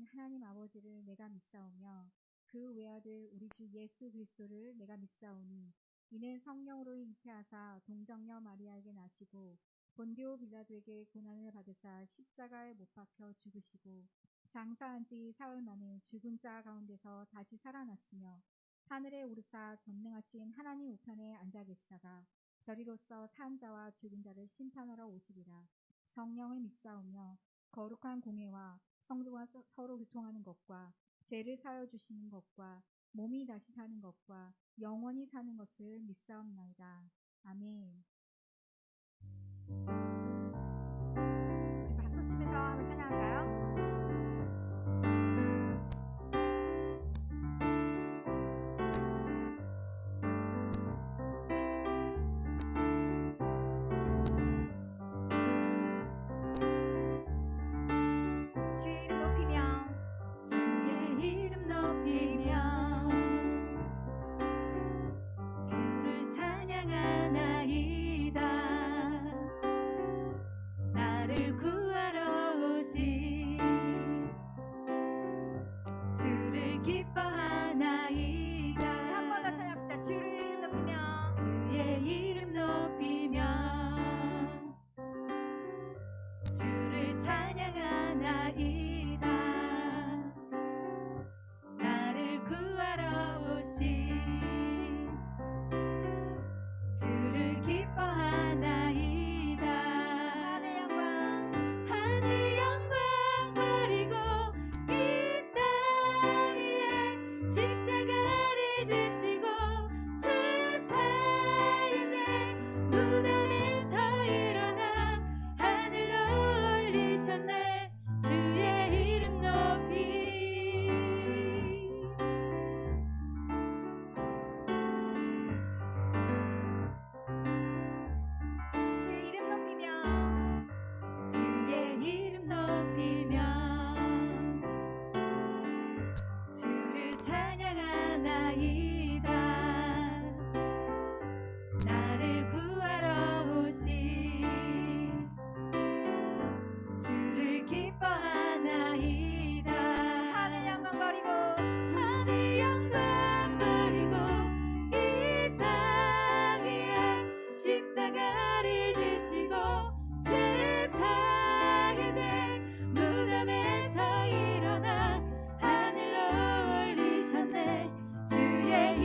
하나님 아버지를 내가 믿사오며 그 외아들 우리 주 예수 그리스도를 내가 믿사오니 이는 성령으로 잉태하사 동정녀 마리아에게 나시고 본디오 빌라도에게 고난을 받으사 십자가에 못 박혀 죽으시고 장사한 지 사흘 만에 죽은 자 가운데서 다시 살아나시며 하늘에 오르사 전능하신 하나님 우편에 앉아 계시다가 저리로서 산 자와 죽은 자를 심판하러 오시리라. 성령을 믿사오며 거룩한 공회와 성도와 서로 교통하는 것과 죄를 사하여 주시는 것과 몸이 다시 사는 것과 영원히 사는 것을 믿사옵나이다. 아멘. 박수 치면서 한번 찬양할까요? 주의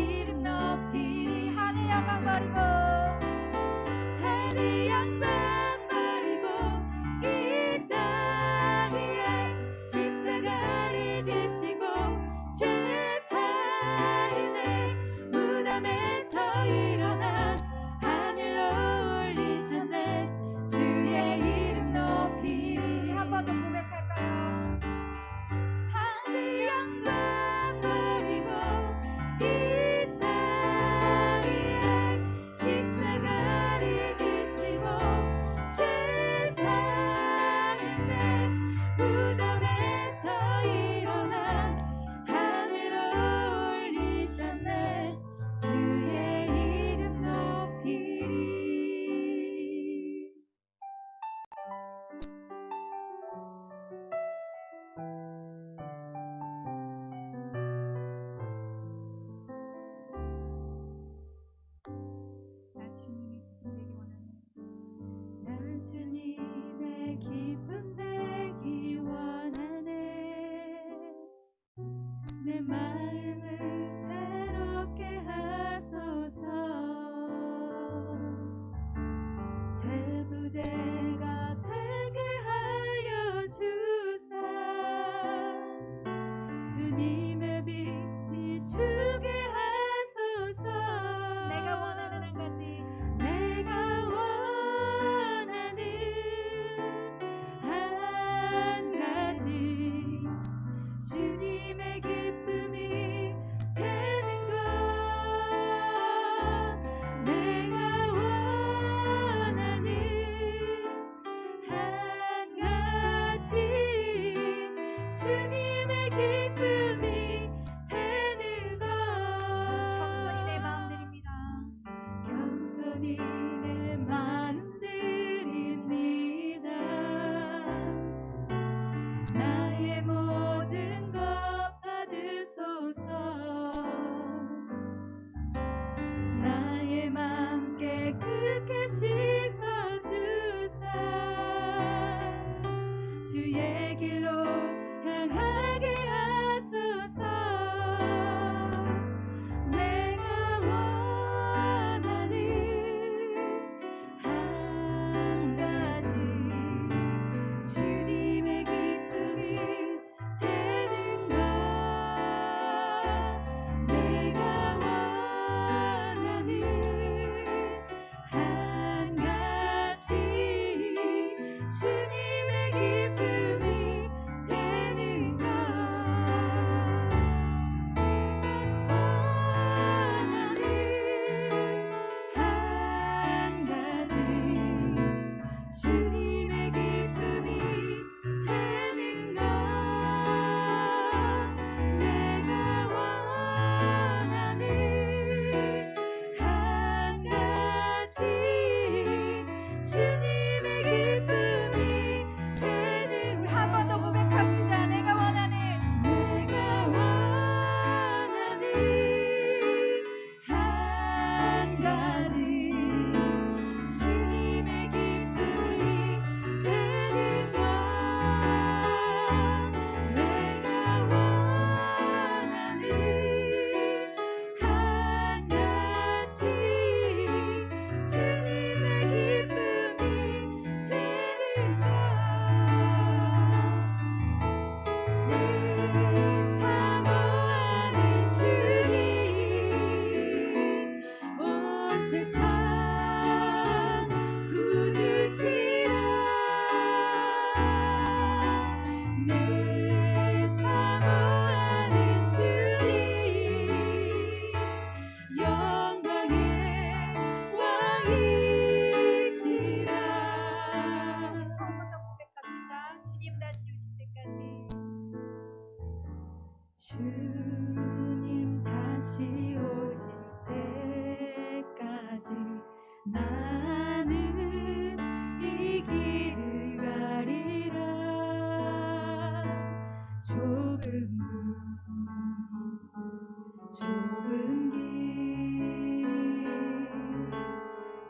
좁은 길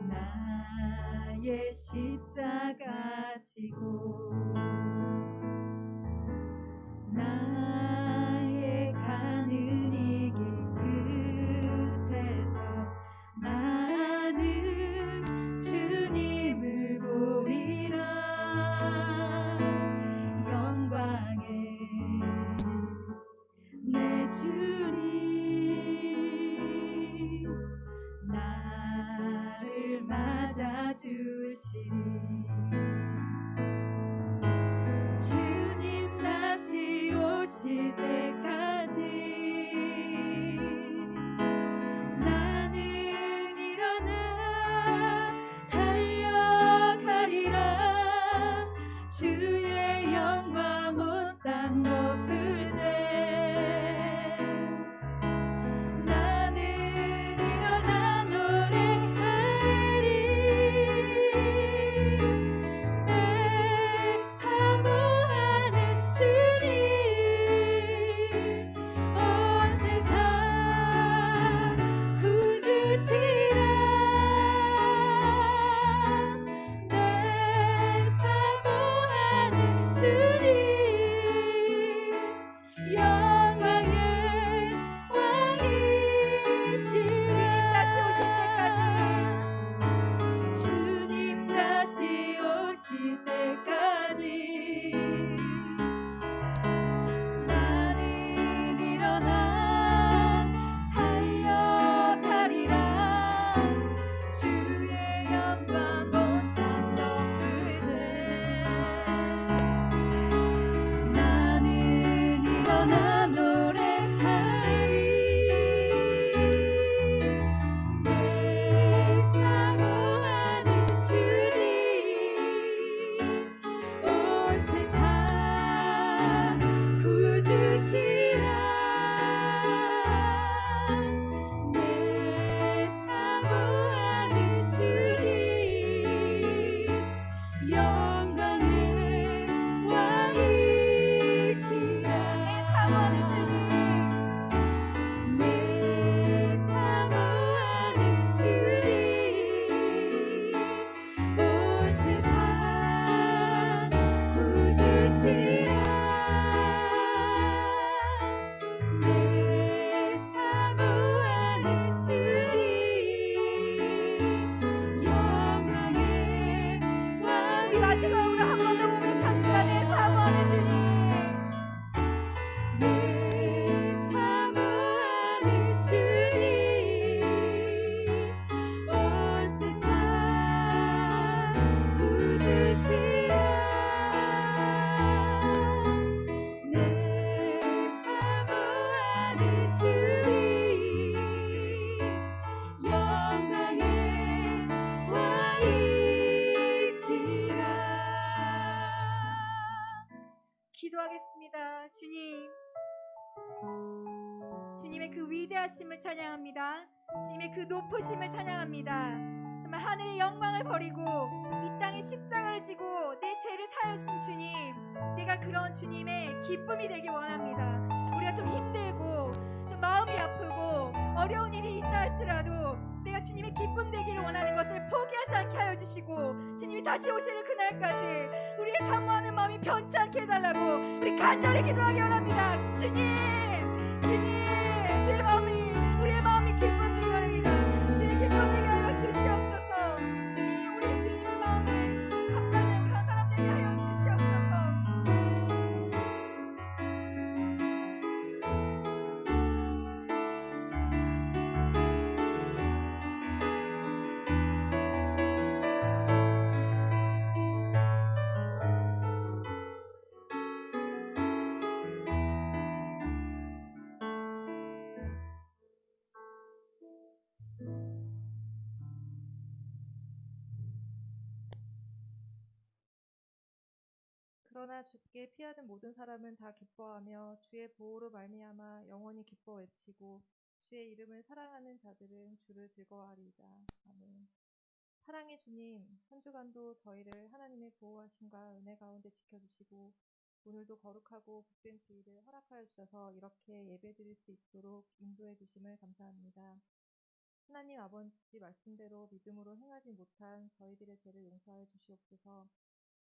나의 십자가 지고 나의 가는 이 길 끝에서 나는 주님을 보리라 영광의 내 주님 나를 맞아주시리 주님 다시 오실 때까지 나는 일어나 달려가리라 주의 영광 온 땅 덮을 때 나는 일어나 노래하리 내 사모하는 주님 온 세상 구주시라 내 사모하는 주님 영광의 왕이시라 주님 다시 오실 때까지 나는 일어나 달려가리라 주의 영광 온 땅 덮을 때 나는 일어나 노래하리 내 사모하는 주님 온 세상 구주시라 내 사모하는 주님 영광의 왕이시라 내 사모하는 주님 내 사모하는 주님 온 세상 구주시라 내 사모하는 주님 영광의 왕 우리 마지막으로 한 번 더 고백합시다 내 사모하는 주님 내 사모하는 주님 온 세상 구주시라 내 사모하는 주님 영광의 왕이시라 기도하겠습니다. 주님의 그 위대하심을 찬양합니다. 주님의 그 높으심을 찬양합니다. 정말 하늘의 영광을 버리고 이 땅에 십자가를 지고 내 죄를 사하신 주님 내가 그런 주님의 기쁨이 되기 원합니다. 우리가 좀 힘들고 좀 마음이 아프고 어려운 일이 있다 할지라도 내가 주님의 기쁨 되기를 원하는 것을 포기하지 않게 하여 주시고 주님이 다시 오시는 그날까지 우리의 사모하는 마음이 변치 않게 해달라고 우리 간절히 기도하기 원합니다. 주님 주의 마음이 우리의 마음이 기쁨 되기 원합니다. 주의 기쁨 되게 하여 주시옵소서. 주님 우리 주님의 마음을 감당하는 그런 사람 되게 하여 주시옵소서. 그러나 주께 피하는 모든 사람은 다 기뻐하며 주의 보호로 말미암아 영원히 기뻐 외치고 주의 이름을 사랑하는 자들은 주를 즐거워하리이다. 아멘. 사랑의 주님, 한 주간도 저희를 하나님의 보호하심과 은혜 가운데 지켜주시고 오늘도 거룩하고 복된 주일을 허락하여 주셔서 이렇게 예배드릴 수 있도록 인도해 주심을 감사합니다. 하나님 아버지 말씀대로 믿음으로 행하지 못한 저희들의 죄를 용서하여 주시옵소서.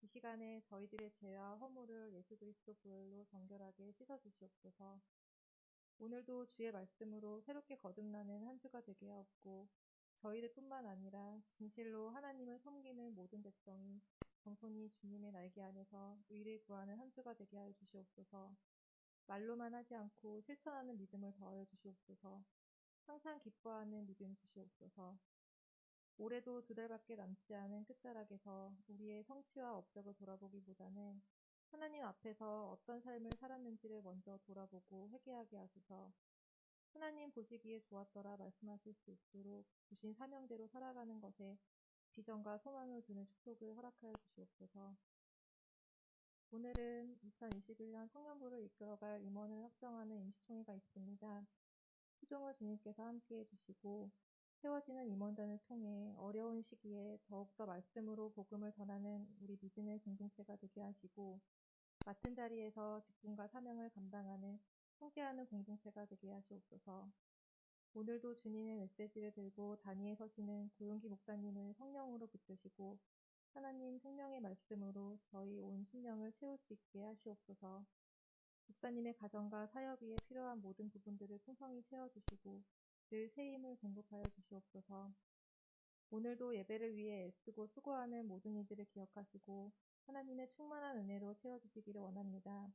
이 시간에 저희들의 죄와 허물을 예수 그리스도 보혈로 정결하게 씻어 주시옵소서. 오늘도 주의 말씀으로 새롭게 거듭나는 한 주가 되게 하옵고 저희들뿐만 아니라 진실로 하나님을 섬기는 모든 백성이 정손이 주님의 날개 안에서 의를 구하는 한 주가 되게 하여 주시옵소서. 말로만 하지 않고 실천하는 믿음을 더하여 주시옵소서. 항상 기뻐하는 믿음 주시옵소서. 올해도 2달밖에 남지 않은 끝자락에서 우리의 성취와 업적을 돌아보기보다는 하나님 앞에서 어떤 삶을 살았는지를 먼저 돌아보고 회개하게 하소서. 하나님 보시기에 좋았더라 말씀하실 수 있도록 주신 사명대로 살아가는 것에 비전과 소망을 두는 축복을 허락하여 주시옵소서. 오늘은 2021년 청년부를 이끌어갈 임원을 확정하는 임시총회가 있습니다. 수종을 주님께서 함께해 주시고 세워지는 임원단을 통해 어려운 시기에 더욱더 말씀으로 복음을 전하는 우리 믿음의 공동체가 되게 하시고 맡은 자리에서 직분과 사명을 감당하는 함께하는 공동체가 되게 하시옵소서. 오늘도 주님의 메시지를 들고 단위에 서시는 고용기 목사님을 성령으로 붙드시고 하나님 생명의 말씀으로 저희 온 심령을 채울 수 있게 하시옵소서. 목사님의 가정과 사역 위에 필요한 모든 부분들을 풍성히 채워주시고 늘 새 힘을 공급하여 주시옵소서. 오늘도 예배를 위해 애쓰고 수고하는 모든 이들을 기억하시고 하나님의 충만한 은혜로 채워주시기를 원합니다.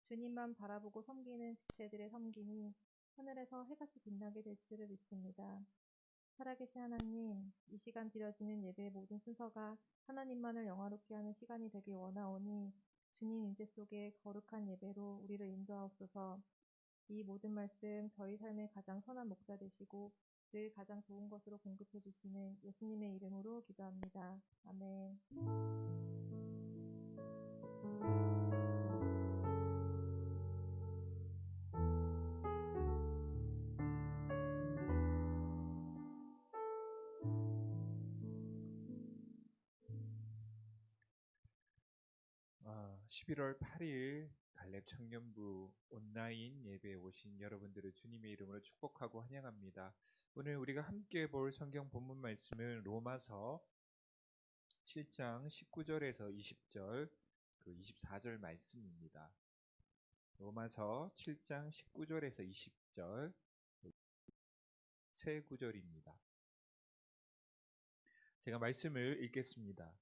주님만 바라보고 섬기는 지체들의 섬김이 하늘에서 해같이 빛나게 될 줄을 믿습니다. 살아계신 하나님, 이 시간 드려지는 예배의 모든 순서가 하나님만을 영화롭게 하는 시간이 되길 원하오니 주님 임재 속에 거룩한 예배로 우리를 인도하옵소서. 이 모든 말씀 저희 삶의 가장 선한 목자 되시고 늘 가장 좋은 것으로 공급해 주시는 예수님의 이름으로 기도합니다. 아멘. 아, 11월 8일 갈렙 청년부 온라인 예배에 오신 여러분들을 주님의 이름으로 축복하고 환영합니다. 오늘 우리가 함께 볼 성경 본문 말씀은 로마서 7장 19절에서 20절, 그 24절 말씀입니다. 로마서 7장 19절에서 20절, 세 구절입니다. 제가 말씀을 읽겠습니다.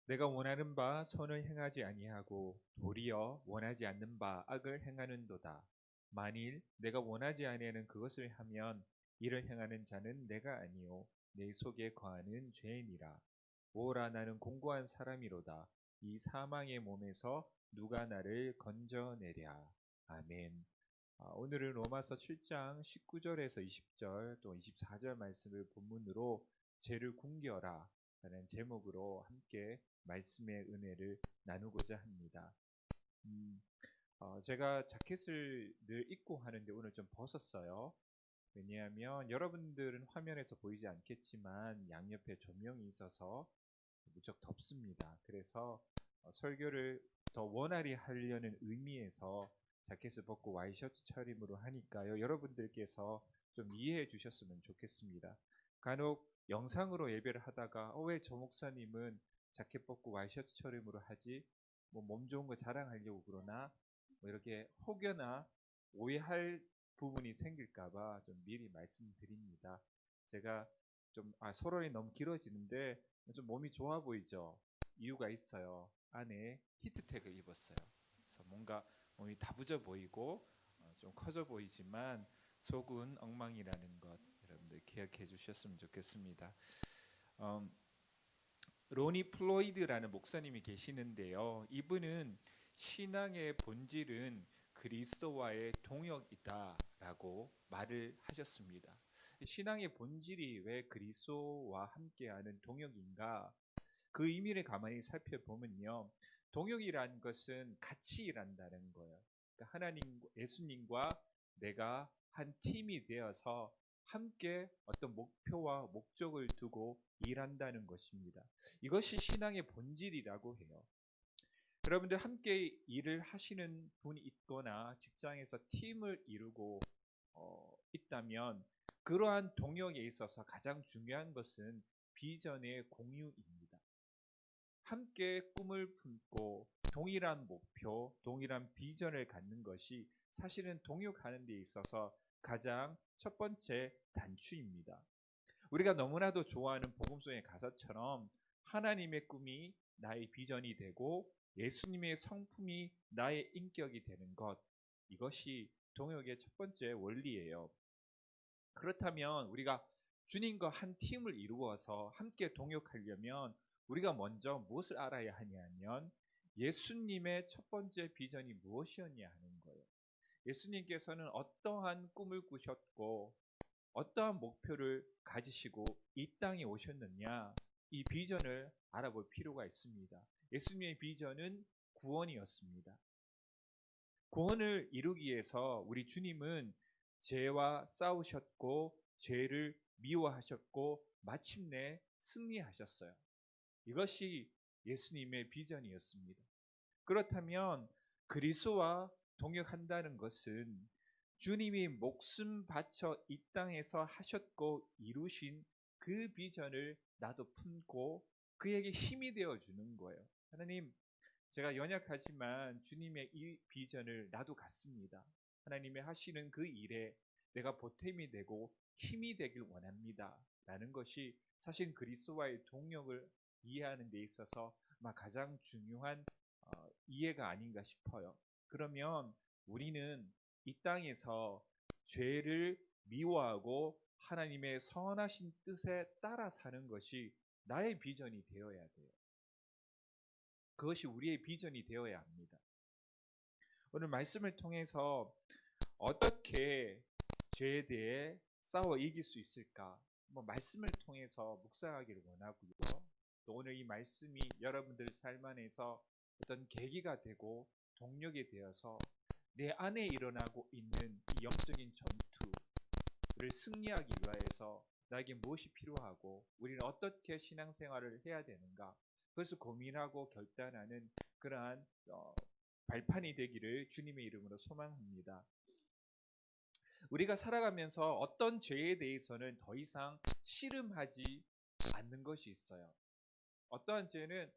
내가 원하는 바 선을 행하지 아니하고 도리어 원하지 않는 바 악을 행하는도다. 만일 내가 원하지 아니하는 그것을 하면 이를 행하는 자는 내가 아니요 내 속에 거하는 죄이니라. 오라 나는 공고한 사람이로다. 이 사망의 몸에서 누가 나를 건져내랴. 아멘. 오늘은 로마서 7장 19절에서 20절 또 24절 말씀을 본문으로 죄를 굶겨라 라는 제목으로 함께 말씀의 은혜를 나누고자 합니다. 제가 자켓을 늘 입고 하는데 오늘 좀 벗었어요. 왜냐하면 여러분들은 화면에서 보이지 않겠지만 양옆에 조명이 있어서 무척 덥습니다. 그래서 설교를 더 원활히 하려는 의미에서 자켓을 벗고 와이셔츠 차림으로 하니까요. 여러분들께서 좀 이해해 주셨으면 좋겠습니다. 간혹 영상으로 예배를 하다가 왜 저 목사님은 자켓 벗고 와이셔츠 차림으로 하지? 뭐 몸 좋은 거 자랑하려고 그러나? 뭐 이렇게 혹여나 오해할 부분이 생길까봐 좀 미리 말씀드립니다. 제가 좀 서론이 너무 길어지는데 좀 몸이 좋아 보이죠? 이유가 있어요. 안에 히트텍을 입었어요. 그래서 뭔가 몸이 다부져 보이고 좀 커져 보이지만 속은 엉망이라는 것 여러분들 기억해 주셨으면 좋겠습니다. 로니 플로이드라는 목사님이 계시는데요. 이분은 신앙의 본질은 그리스도와의 동역이다라고 말을 하셨습니다. 신앙의 본질이 왜 그리스도와 함께하는 동역인가? 그 의미를 가만히 살펴보면요. 동역이란 것은 같이 일한다는 거예요. 그러니까 하나님, 예수님과 내가 한 팀이 되어서 함께 어떤 목표와 목적을 두고 일한다는 것입니다. 이것이 신앙의 본질이라고 해요. 여러분들 함께 일을 하시는 분이 있거나 직장에서 팀을 이루고 있다면 그러한 동역에 있어서 가장 중요한 것은 비전의 공유입니다. 함께 꿈을 품고 동일한 목표, 동일한 비전을 갖는 것이 사실은 동역하는 데 있어서 가장 첫 번째 단추입니다. 우리가 너무나도 좋아하는 복음송의 가사처럼 하나님의 꿈이 나의 비전이 되고 예수님의 성품이 나의 인격이 되는 것, 이것이 동역의 첫 번째 원리예요. 그렇다면 우리가 주님과 한 팀을 이루어서 함께 동역하려면 우리가 먼저 무엇을 알아야 하냐면 예수님의 첫 번째 비전이 무엇이었냐 하는 거예요. 예수님께서는 어떠한 꿈을 꾸셨고 어떠한 목표를 가지시고 이 땅에 오셨느냐, 이 비전을 알아볼 필요가 있습니다. 예수님의 비전은 구원이었습니다. 구원을 이루기 위해서 우리 주님은 죄와 싸우셨고 죄를 미워하셨고 마침내 승리하셨어요. 이것이 예수님의 비전이었습니다. 그렇다면 그리스도와 동역한다는 것은 주님이 목숨 바쳐 이 땅에서 하셨고 이루신 그 비전을 나도 품고 그에게 힘이 되어 주는 거예요. 하나님, 제가 연약하지만 주님의 이 비전을 나도 갖습니다. 하나님이 하시는 그 일에 내가 보탬이 되고 힘이 되길 원합니다. 라는 것이 사실 그리스도와의 동역을 이해하는 데 있어서 아마 가장 중요한 이해가 아닌가 싶어요. 그러면 우리는 이 땅에서 죄를 미워하고 하나님의 선하신 뜻에 따라 사는 것이 나의 비전이 되어야 돼요. 그것이 우리의 비전이 되어야 합니다. 오늘 말씀을 통해서 어떻게 죄에 대해 싸워 이길 수 있을까? 말씀을 통해서 묵상하기를 원하고요. 또 오늘 이 말씀이 여러분들 삶 안에서 어떤 계기가 되고 동력이 되어서 내 안에 일어나고 있는 이 영적인 전투를 승리하기 위해서 나에게 무엇이 필요하고 우리는 어떻게 신앙생활을 해야 되는가, 그것을 고민하고 결단하는 그러한 발판이 되기를 주님의 이름으로 소망합니다. 우리가 살아가면서 어떤 죄에 대해서는 더 이상 씨름하지 않는 것이 있어요. 어떠한 죄는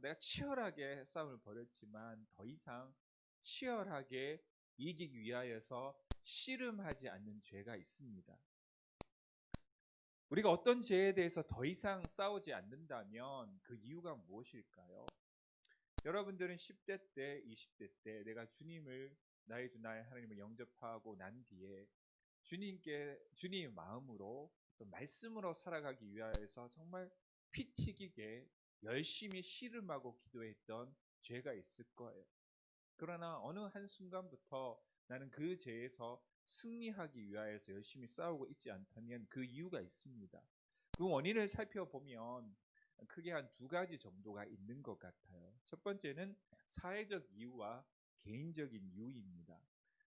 내가 치열하게 싸움을 벌였지만 더 이상 치열하게 이기기 위하여서 씨름하지 않는 죄가 있습니다. 우리가 어떤 죄에 대해서 더 이상 싸우지 않는다면 그 이유가 무엇일까요? 여러분들은 10대 때, 20대 때 내가 주님을 나의 주 나의 하나님을 영접하고 난 뒤에 주님의 마음으로 또 말씀으로 살아가기 위하여서 정말 피 튀기게 열심히 씨름하고 기도했던 죄가 있을 거예요. 그러나 어느 한순간부터 나는 그 죄에서 승리하기 위하여서 열심히 싸우고 있지 않다면 그 이유가 있습니다. 그 원인을 살펴보면 크게 한 두 가지 정도가 있는 것 같아요. 첫 번째는 사회적 이유와 개인적인 이유입니다.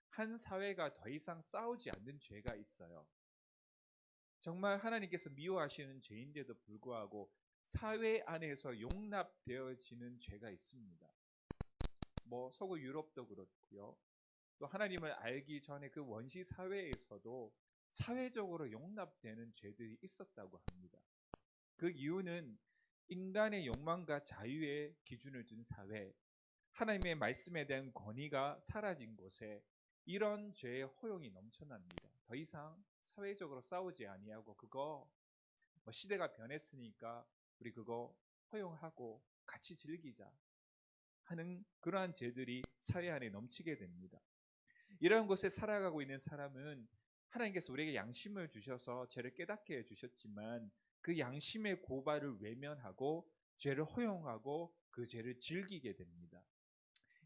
한 사회가 더 이상 싸우지 않는 죄가 있어요. 정말 하나님께서 미워하시는 죄인데도 불구하고 사회 안에서 용납되어지는 죄가 있습니다. 서구 유럽도 그렇고요. 또 하나님을 알기 전에 그 원시 사회에서도 사회적으로 용납되는 죄들이 있었다고 합니다. 그 이유는 인간의 욕망과 자유의 기준을 둔 사회, 하나님의 말씀에 대한 권위가 사라진 곳에 이런 죄의 허용이 넘쳐납니다. 더 이상 사회적으로 싸우지 아니하고 그거 시대가 변했으니까 우리 그거 허용하고 같이 즐기자 하는 그러한 죄들이 사회 안에 넘치게 됩니다. 이러한 곳에 살아가고 있는 사람은 하나님께서 우리에게 양심을 주셔서 죄를 깨닫게 해주셨지만 그 양심의 고발을 외면하고 죄를 허용하고 그 죄를 즐기게 됩니다.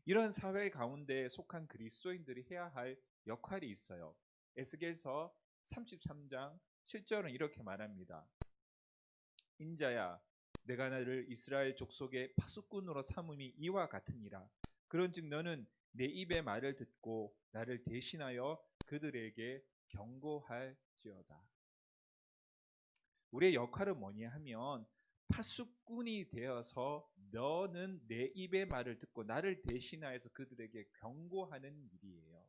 이런 사회 가운데 속한 그리스도인들이 해야 할 역할이 있어요. 에스겔서 33장 7절은 이렇게 말합니다. 인자야, 내가 나를 이스라엘 족속의 파수꾼으로 삼음이 이와 같으니라. 그런즉 너는 내 입의 말을 듣고 나를 대신하여 그들에게 경고할지어다. 우리의 역할은 뭐냐 하면 파수꾼이 되어서 너는 내 입의 말을 듣고 나를 대신하여서 그들에게 경고하는 일이에요.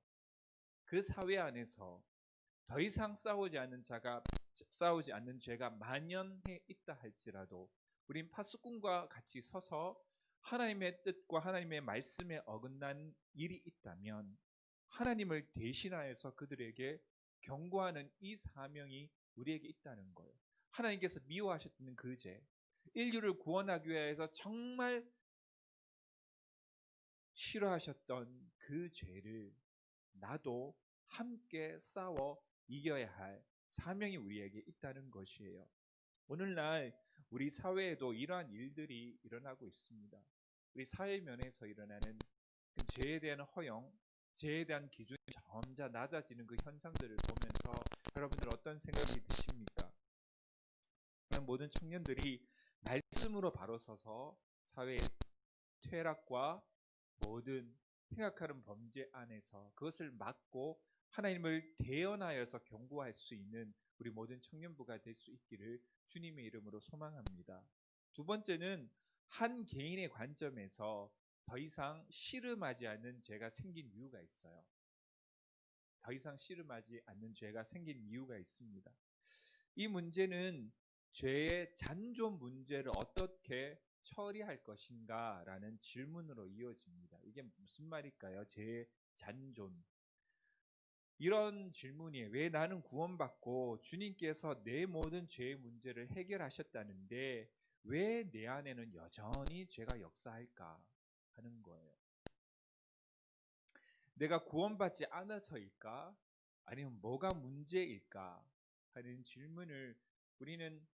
그 사회 안에서 더 이상 싸우지 않는 죄가 만연해 있다 할지라도 우린 파수꾼과 같이 서서 하나님의 뜻과 하나님의 말씀에 어긋난 일이 있다면 하나님을 대신하여서 그들에게 경고하는 이 사명이 우리에게 있다는 거예요. 하나님께서 미워하셨던 그 죄, 인류를 구원하기 위해서 정말 싫어하셨던 그 죄를 나도 함께 싸워 이겨야 할 사명이 우리에게 있다는 것이에요. 오늘날 우리 사회에도 이러한 일들이 일어나고 있습니다. 우리 사회 면에서 일어나는 그 죄에 대한 허용, 죄에 대한 기준이 점차 낮아지는 그 현상들을 보면서 여러분들 어떤 생각이 드십니까? 모든 청년들이 말씀으로 바로 서서 사회의 퇴락과 모든 생각하는 범죄 안에서 그것을 막고 하나님을 대언하여서 경고할 수 있는 우리 모든 청년부가 될 수 있기를 주님의 이름으로 소망합니다. 두 번째는 한 개인의 관점에서 더 이상 씨름하지 않는 죄가 생긴 이유가 있어요. 더 이상 씨름하지 않는 죄가 생긴 이유가 있습니다. 이 문제는 죄의 잔존 문제를 어떻게 처리할 것인가 라는 질문으로 이어집니다. 이게 무슨 말일까요? 죄의 잔존. 이런 질문이 왜 나는 구원받고 주님께서 내 모든 죄의 문제를 해결하셨다는데 왜 내 안에는 여전히 죄가 역사할까 하는 거예요. 내가 구원받지 않아서일까? 아니면 뭐가 문제일까? 하는 질문을 우리는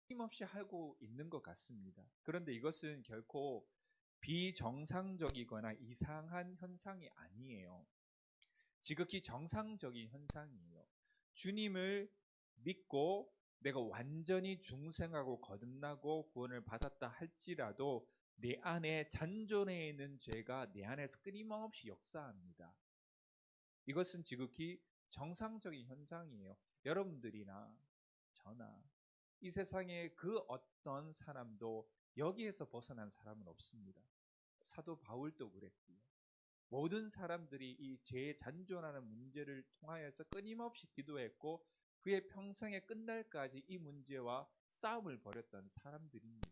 힘없이 하고 있는 것 같습니다. 그런데 이것은 결코 비정상적이거나 이상한 현상이 아니에요. 지극히 정상적인 현상이에요. 주님을 믿고 내가 완전히 중생하고 거듭나고 구원을 받았다 할지라도 내 안에 잔존해 있는 죄가 내 안에서 끊임없이 역사합니다. 이것은 지극히 정상적인 현상이에요. 여러분들이나 저나 이 세상에 그 어떤 사람도 여기에서 벗어난 사람은 없습니다. 사도 바울도 그랬고요. 모든 사람들이 이 죄에 잔존하는 문제를 통하여서 끊임없이 기도했고 그의 평생의 끝날까지 이 문제와 싸움을 벌였던 사람들입니다.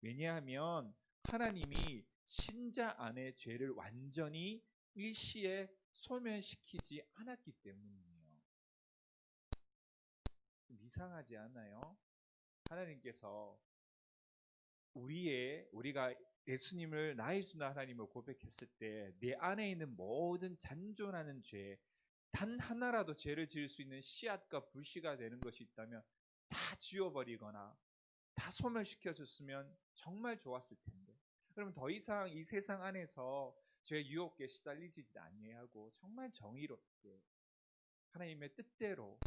왜냐하면 하나님이 신자 안의 죄를 완전히 일시에 소멸시키지 않았기 때문이에요. 좀 이상하지 않나요? 하나님께서 우리가 예수님을 나의 주 하나님을 고백했을 때 내 안에 있는 모든 잔존하는 죄, 단 하나라도 죄를 지을 수 있는 씨앗과 불씨가 되는 것이 있다면 다 지워버리거나 다 소멸시켜줬으면 정말 좋았을 텐데, 그러면 더 이상 이 세상 안에서 죄의 유혹에 시달리지 아니하고 정말 정의롭게 하나님의 뜻대로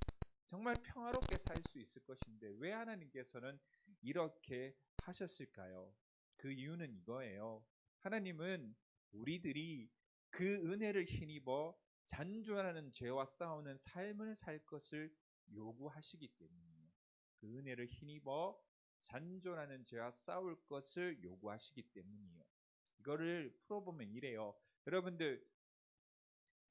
정말 평화롭게 살 수 있을 것인데 왜 하나님께서는 이렇게 하셨을까요? 그 이유는 이거예요. 하나님은 우리들이 그 은혜를 힘입어 잔존하는 죄와 싸우는 삶을 살 것을 요구하시기 때문이에요. 그 은혜를 힘입어 잔존하는 죄와 싸울 것을 요구하시기 때문이에요. 이거를 풀어보면 이래요.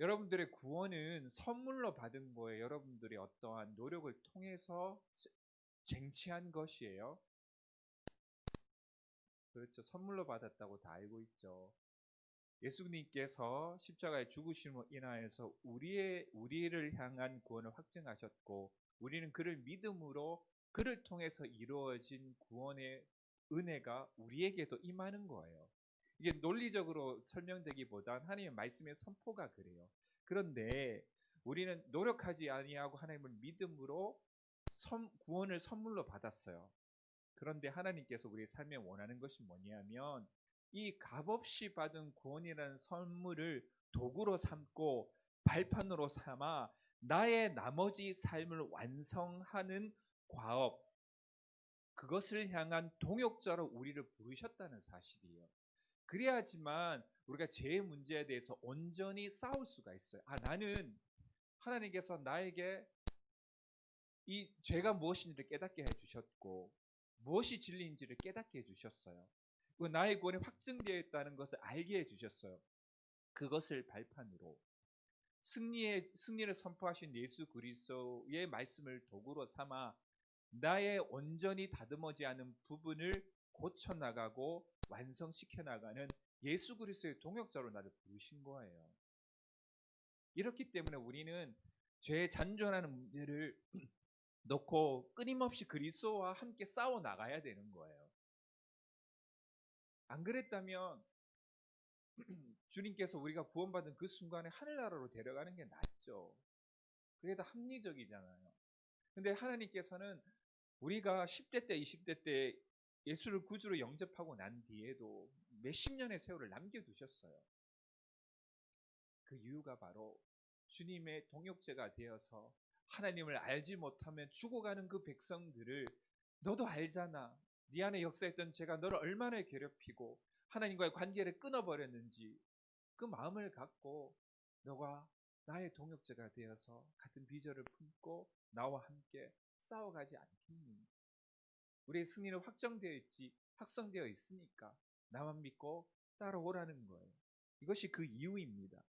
여러분들의 구원은 선물로 받은 거예요. 여러분들의 어떠한 노력을 통해서 쟁취한 것이에요. 그렇죠. 선물로 받았다고 다 알고 있죠. 예수님께서 십자가에 죽으심으로 인하여서 우리를 향한 구원을 확증하셨고 우리는 그를 믿음으로 그를 통해서 이루어진 구원의 은혜가 우리에게도 임하는 거예요. 이게 논리적으로 설명되기보단 하나님의 말씀의 선포가 그래요. 그런데 우리는 노력하지 아니하고 하나님을 믿음으로 구원을 선물로 받았어요. 그런데 하나님께서 우리의 삶에 원하는 것이 뭐냐면 이 값없이 받은 구원이라는 선물을 도구로 삼고 발판으로 삼아 나의 나머지 삶을 완성하는 과업, 그것을 향한 동역자로 우리를 부르셨다는 사실이에요. 그래야지만 우리가 죄의 문제에 대해서 온전히 싸울 수가 있어요. 나는 하나님께서 나에게 이 죄가 무엇인지를 깨닫게 해주셨고 무엇이 진리인지를 깨닫게 해주셨어요. 그 나의 구원이 확증되어 있다는 것을 알게 해주셨어요. 그것을 발판으로 승리를 선포하신 예수 그리스도의 말씀을 도구로 삼아 나의 온전히 다듬어지 않은 부분을 고쳐나가고 완성시켜 나가는 예수 그리스도의 동역자로 나를 부르신 거예요. 이렇기 때문에 우리는 죄의 잔존하는 문제를 놓고 끊임없이 그리스도와 함께 싸워 나가야 되는 거예요. 안 그랬다면 주님께서 우리가 구원받은 그 순간에 하늘나라로 데려가는 게 낫죠. 그게 다 합리적이잖아요. 근데 하나님께서는 우리가 10대 때 20대 때 예수를 구주로 영접하고 난 뒤에도 몇십 년의 세월을 남겨두셨어요. 그 이유가 바로 주님의 동역자가 되어서 하나님을 알지 못하면 죽어가는 그 백성들을 너도 알잖아. 네 안에 역사했던 죄가 너를 얼마나 괴롭히고 하나님과의 관계를 끊어버렸는지 그 마음을 갖고 너가 나의 동역자가 되어서 같은 비전을 품고 나와 함께 싸워가지 않겠니? 우리의 승리는 확정되어 있으니까 나만 믿고 따라오라는 거예요. 이것이 그 이유입니다.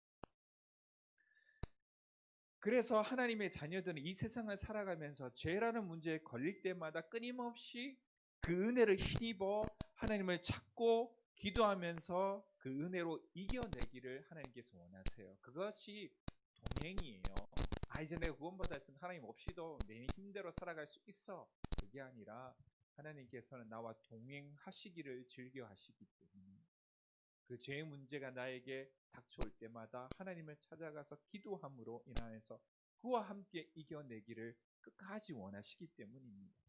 그래서 하나님의 자녀들은 이 세상을 살아가면서 죄라는 문제에 걸릴 때마다 끊임없이 그 은혜를 힘입어 하나님을 찾고 기도하면서 그 은혜로 이겨내기를 하나님께서 원하세요. 그것이 동행이에요. 이제 내가 구원받았으면 하나님 없이도 내 힘대로 살아갈 수 있어. 그게 아니라 하나님께서는 나와 동행하시기를 즐겨하시기 때문에 그 죄의 문제가 나에게 닥쳐올 때마다 하나님을 찾아가서 기도함으로 인하여서 그와 함께 이겨내기를 끝까지 원하시기 때문입니다.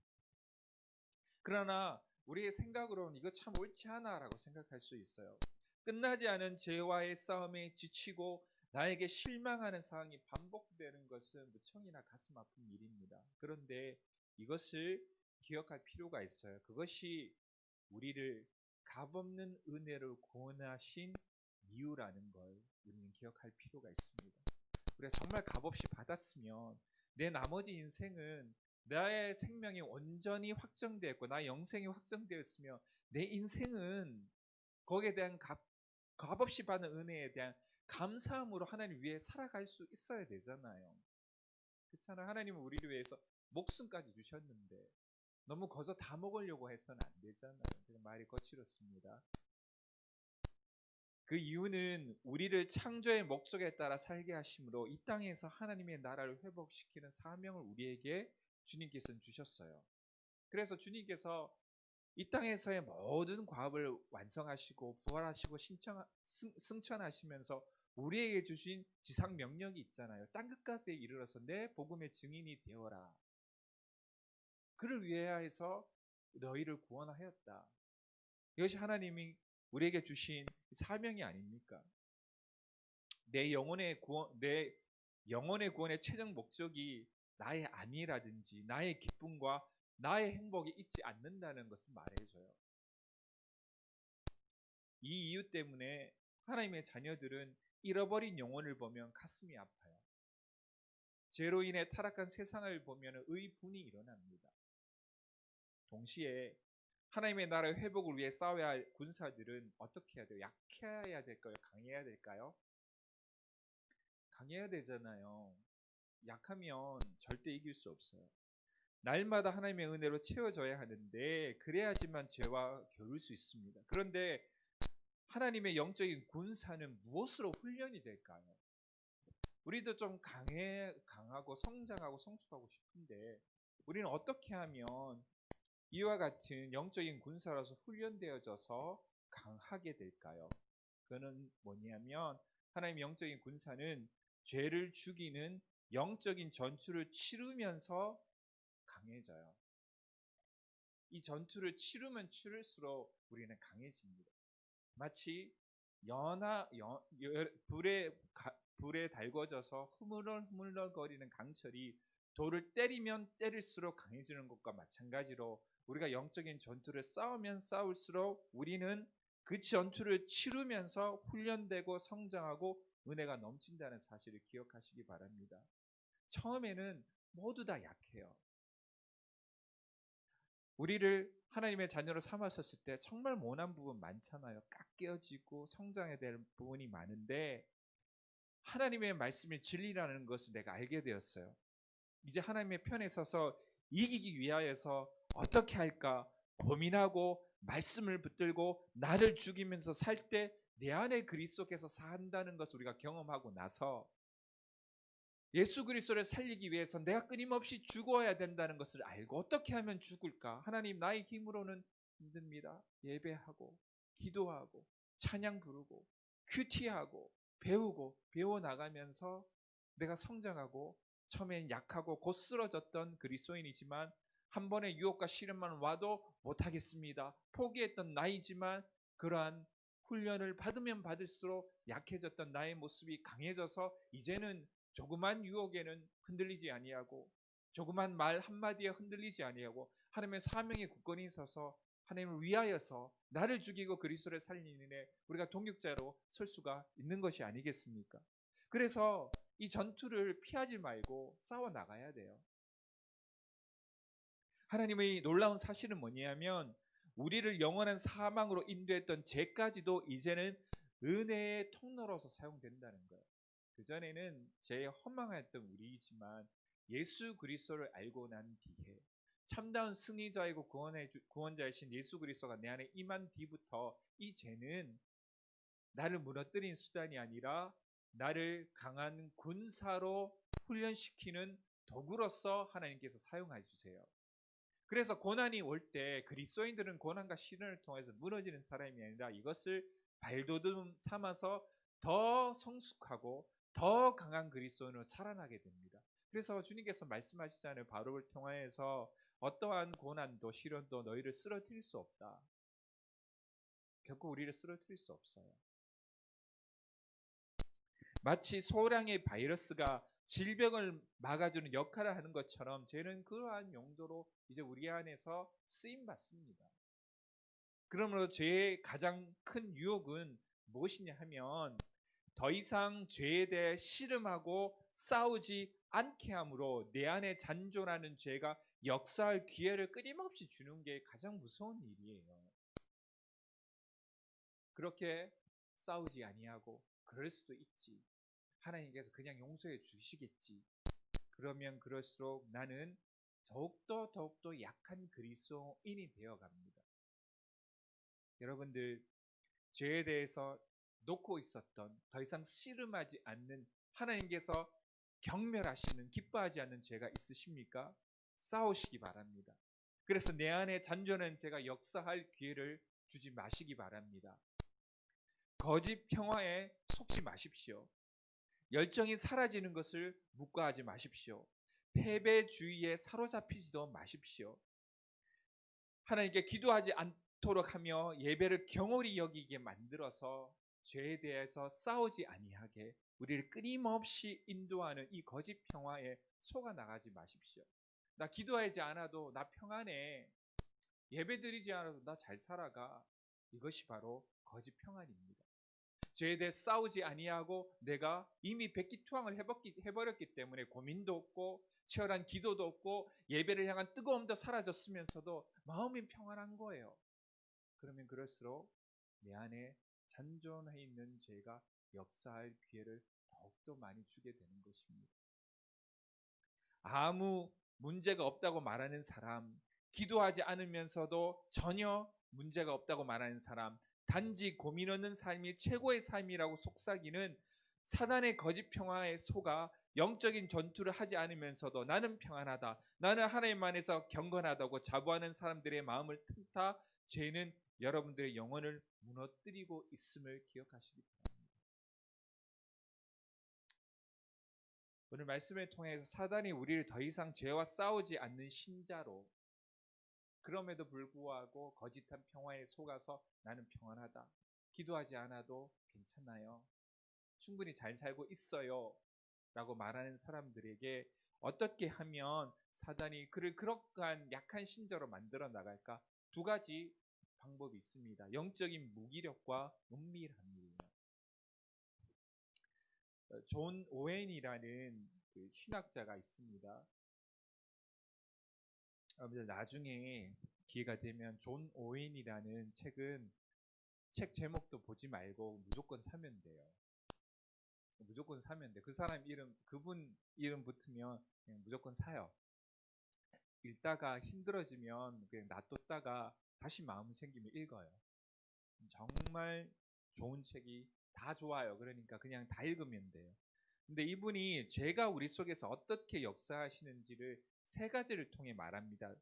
그러나 우리의 생각으로는 이거 참 옳지 않아라고 생각할 수 있어요. 끝나지 않은 죄와의 싸움에 지치고 나에게 실망하는 상황이 반복되는 것은 무척이나 가슴 아픈 일입니다. 그런데 이것을 기억할 필요가 있어요. 그것이 우리를 값없는 은혜를 구원하신 이유라는 걸 우리는 기억할 필요가 있습니다. 우리가 정말 값없이 받았으면 내 나머지 인생은 나의 생명이 온전히 확정되었고 나의 영생이 확정되었으며 내 인생은 거기에 대한 값없이 받은 은혜에 대한 감사함으로 하나님 위해 살아갈 수 있어야 되잖아요. 그렇잖아요. 하나님은 우리를 위해서 목숨까지 주셨는데 너무 거저 다 먹으려고 해서는 안 되잖아요. 말이 거칠었습니다. 그 이유는 우리를 창조의 목적에 따라 살게 하심으로 이 땅에서 하나님의 나라를 회복시키는 사명을 우리에게 주님께서는 주셨어요. 그래서 주님께서 이 땅에서의 모든 과업을 완성하시고 부활하시고 승천하시면서 우리에게 주신 지상 명령이 있잖아요. 땅끝까지 이르러서 내 복음의 증인이 되어라. 그를 위하여서 너희를 구원하였다. 이것이 하나님이 우리에게 주신 사명이 아닙니까? 내 영혼의 구원의 최종 목적이 나의 안위라든지 나의 기쁨과 나의 행복이 있지 않는다는 것을 말해줘요. 이 이유 때문에 하나님의 자녀들은 잃어버린 영혼을 보면 가슴이 아파요. 죄로 인해 타락한 세상을 보면 의분이 일어납니다. 동시에 하나님의 나라의 회복을 위해 싸워야 할 군사들은 어떻게 해야 돼요? 약해야 될까요? 강해야 될까요? 강해야 되잖아요. 약하면 절대 이길 수 없어요. 날마다 하나님의 은혜로 채워져야 하는데 그래야지만 죄와 겨룰 수 있습니다. 그런데 하나님의 영적인 군사는 무엇으로 훈련이 될까요? 우리도 좀 강하고 성장하고 성숙하고 싶은데 우리는 어떻게 하면 이와 같은 영적인 군사로서 훈련되어져서 강하게 될까요? 그는 뭐냐면 하나님의 영적인 군사는 죄를 죽이는 영적인 전투를 치르면서 강해져요. 이 전투를 치르면 치를수록 우리는 강해집니다. 마치 불에 달궈져서 흐물흐물거리는 강철이 돌을 때리면 때릴수록 강해지는 것과 마찬가지로 우리가 영적인 전투를 싸우면 싸울수록 우리는 그 전투를 치르면서 훈련되고 성장하고 은혜가 넘친다는 사실을 기억하시기 바랍니다. 처음에는 모두 다 약해요. 우리를 하나님의 자녀로 삼았었을 때 정말 모난 부분 많잖아요. 깎여지고 성장해야 될 부분이 많은데 하나님의 말씀이 진리라는 것을 내가 알게 되었어요. 이제 하나님의 편에 서서 이기기 위하여서 어떻게 할까 고민하고 말씀을 붙들고 나를 죽이면서 살 때 내 안에 그리스도께서 산다는 것을 우리가 경험하고 나서 예수 그리스도를 살리기 위해서 내가 끊임없이 죽어야 된다는 것을 알고 어떻게 하면 죽을까? 하나님, 나의 힘으로는 힘듭니다. 예배하고 기도하고 찬양 부르고 큐티하고 배우고 배워나가면서 내가 성장하고 처음엔 약하고 곧 쓰러졌던 그리스도인이지만 한 번의 유혹과 시련만 와도 못하겠습니다. 포기했던 나이지만 그러한 훈련을 받으면 받을수록 약해졌던 나의 모습이 강해져서 이제는 조그만 유혹에는 흔들리지 아니하고 조그만 말 한마디에 흔들리지 아니하고 하나님의 사명의 굳건히 서서 하나님을 위하여서 나를 죽이고 그리스도를 살리는 데 우리가 동역자로 설 수가 있는 것이 아니겠습니까? 그래서 이 전투를 피하지 말고 싸워 나가야 돼요. 하나님의 놀라운 사실은 뭐냐면 우리를 영원한 사망으로 인도했던 죄까지도 이제는 은혜의 통로로서 사용된다는 거예요. 그전에는 죄에 허망했던 우리이지만 예수 그리스도를 알고 난 뒤에 참다운 승리자이고 구원자이신 예수 그리스도가 내 안에 임한 뒤부터 이 죄는 나를 무너뜨린 수단이 아니라 나를 강한 군사로 훈련시키는 도구로서 하나님께서 사용해 주세요. 그래서 고난이 올 때 그리스도인들은 고난과 시련을 통해서 무너지는 사람이 아니라 이것을 발돋움 삼아서 더 성숙하고 더 강한 그리스도인으로 자라나게 됩니다. 그래서 주님께서 말씀하시잖아요. 바울을 통하여서 어떠한 고난도 시련도 너희를 쓰러뜨릴 수 없다. 결코 우리를 쓰러뜨릴 수 없어요. 마치 소량의 바이러스가 질병을 막아주는 역할을 하는 것처럼 죄는 그러한 용도로 이제 우리 안에서 쓰임 받습니다. 그러므로 죄의 가장 큰 유혹은 무엇이냐 하면 더 이상 죄에 대해 씨름하고 싸우지 않게 함으로 내 안에 잔존하는 죄가 역사할 기회를 끊임없이 주는 게 가장 무서운 일이에요. 그렇게 싸우지 아니하고 그럴 수도 있지. 하나님께서 그냥 용서해 주시겠지. 그러면 그럴수록 나는 더욱더 약한 그리스도인이 되어갑니다. 여러분들 죄에 대해서 놓고 있었던 더 이상 씨름하지 않는 하나님께서 경멸하시는 기뻐하지 않는 죄가 있으십니까? 싸우시기 바랍니다. 그래서 내 안에 잔존한 죄가 역사할 기회를 주지 마시기 바랍니다. 거짓 평화에 속지 마십시오. 열정이 사라지는 것을 묵과하지 마십시오. 패배주의에 사로잡히지도 마십시오. 하나님께 기도하지 않도록 하며 예배를 경홀히 여기게 만들어서 죄에 대해서 싸우지 아니하게 우리를 끊임없이 인도하는 이 거짓 평화에 속아 나가지 마십시오. 나 기도하지 않아도 나 평안해. 예배드리지 않아도 나 잘 살아가. 이것이 바로 거짓 평안입니다. 죄에 대해 싸우지 아니하고 내가 이미 백기투항을 해버렸기 때문에 고민도 없고 치열한 기도도 없고 예배를 향한 뜨거움도 사라졌으면서도 마음이 평안한 거예요. 그러면 그럴수록 내 안에 잔존해 있는 죄가 역사할 기회를 더욱더 많이 주게 되는 것입니다. 아무 문제가 없다고 말하는 사람, 기도하지 않으면서도 전혀 문제가 없다고 말하는 사람, 단지 고민 없는 삶이 최고의 삶이라고 속삭이는 사단의 거짓 평화에 속아 영적인 전투를 하지 않으면서도 나는 평안하다, 나는 하나님 안에서 경건하다고 자부하는 사람들의 마음을 틈타 죄는 여러분들의 영혼을 무너뜨리고 있음을 기억하시기 바랍니다. 오늘 말씀을 통해서 사단이 우리를 더 이상 죄와 싸우지 않는 신자로, 그럼에도 불구하고 거짓한 평화에 속아서 나는 평안하다, 기도하지 않아도 괜찮아요, 충분히 잘 살고 있어요 라고 말하는 사람들에게 어떻게 하면 사단이 그를 그러한 약한 신자로 만들어 나갈까? 두 가지 방법이 있습니다. 영적인 무기력과 은밀함이에요. 존 오웬이라는 신학자가 있습니다. 나중에 기회가 되면 존 오웬이라는 책은 책 제목도 보지 말고 무조건 사면 돼요. 무조건 사면 돼. 그 사람 이름, 그분 이름 붙으면 그냥 무조건 사요. 읽다가 힘들어지면 그냥 놔뒀다가 다시 마음 생기면 읽어요. 정말 좋은 책이 다 좋아요. 그러니까 그냥 다 읽으면 돼요. 근데 이분이 죄가 우리 속에서 어떻게 역사하시는지를 세 가지를 통해 말합니다.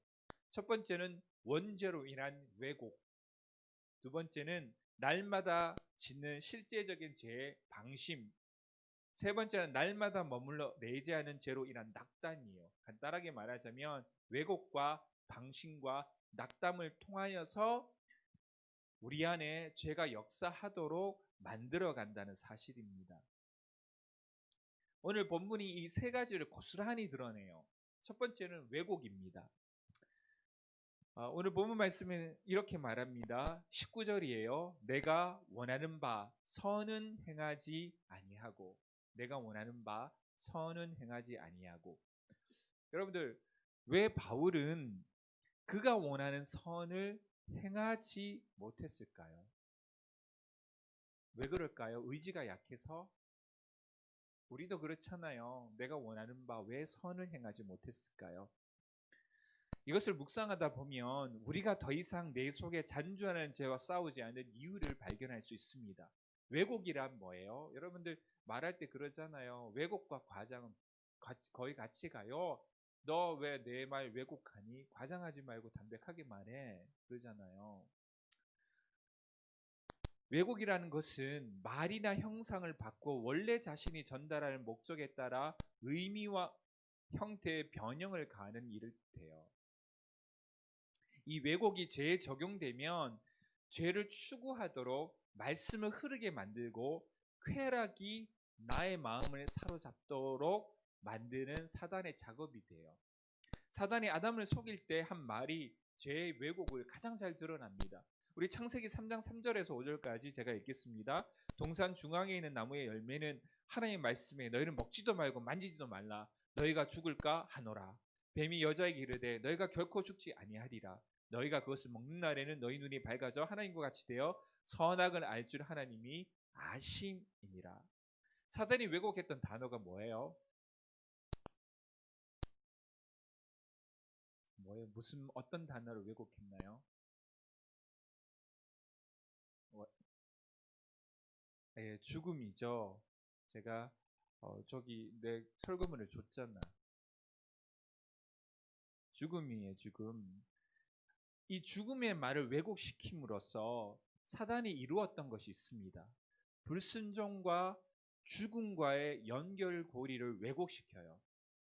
첫 번째는 원죄로 인한 왜곡, 두 번째는 날마다 짓는 실제적인 죄의 방심, 세 번째는 날마다 머물러 내재하는 죄로 인한 낙담이에요. 간단하게 말하자면 왜곡과 방심과 낙담을 통하여서 우리 안에 죄가 역사하도록 만들어 간다는 사실입니다. 오늘 본문이 이 세 가지를 고스란히 드러내요. 첫 번째는 왜곡입니다. 오늘 본문 말씀은 이렇게 말합니다. 19절이에요. 내가 원하는 바 선은 행하지 아니하고, 내가 원하는 바 선은 행하지 아니하고. 여러분들, 왜 바울은 그가 원하는 선을 행하지 못했을까요? 왜 그럴까요? 의지가 약해서? 우리도 그렇잖아요. 내가 원하는 바 왜 선을 행하지 못했을까요? 이것을 묵상하다 보면 우리가 더 이상 내 속에 잔존하는 죄와 싸우지 않는 이유를 발견할 수 있습니다. 왜곡이란 뭐예요? 여러분들 말할 때 그러잖아요. 왜곡과 과장은 거의 같이 가요. 너 왜 내 말 왜곡하니? 과장하지 말고 담백하게 말해. 그러잖아요. 왜곡이라는 것은 말이나 형상을 바꿔 원래 자신이 전달할 목적에 따라 의미와 형태의 변형을 가하는 일을 뜻해요. 이 왜곡이 죄에 적용되면 죄를 추구하도록 말씀을 흐르게 만들고 쾌락이 나의 마음을 사로잡도록 만드는 사단의 작업이 돼요. 사단이 아담을 속일 때 한 말이 죄의 왜곡을 가장 잘 드러납니다. 우리 창세기 3장 3절에서 5절까지 제가 읽겠습니다. 동산 중앙에 있는 나무의 열매는 하나님의 말씀에 너희는 먹지도 말고 만지지도 말라. 너희가 죽을까 하노라. 뱀이 여자에게 이르되 너희가 결코 죽지 아니하리라. 너희가 그것을 먹는 날에는 너희 눈이 밝아져 하나님과 같이 되어 선악을 알 줄 하나님이 아심이니라. 사단이 왜곡했던 단어가 뭐예요? 무슨 어떤 단어를 왜곡했나요? 죽음이죠. 제가 저기 내 설교문을 줬잖아. 죽음이에요, 죽음. 이 죽음의 말을 왜곡시킴으로써 사단이 이루었던 것이 있습니다. 불순종과 죽음과의 연결고리를 왜곡시켜요.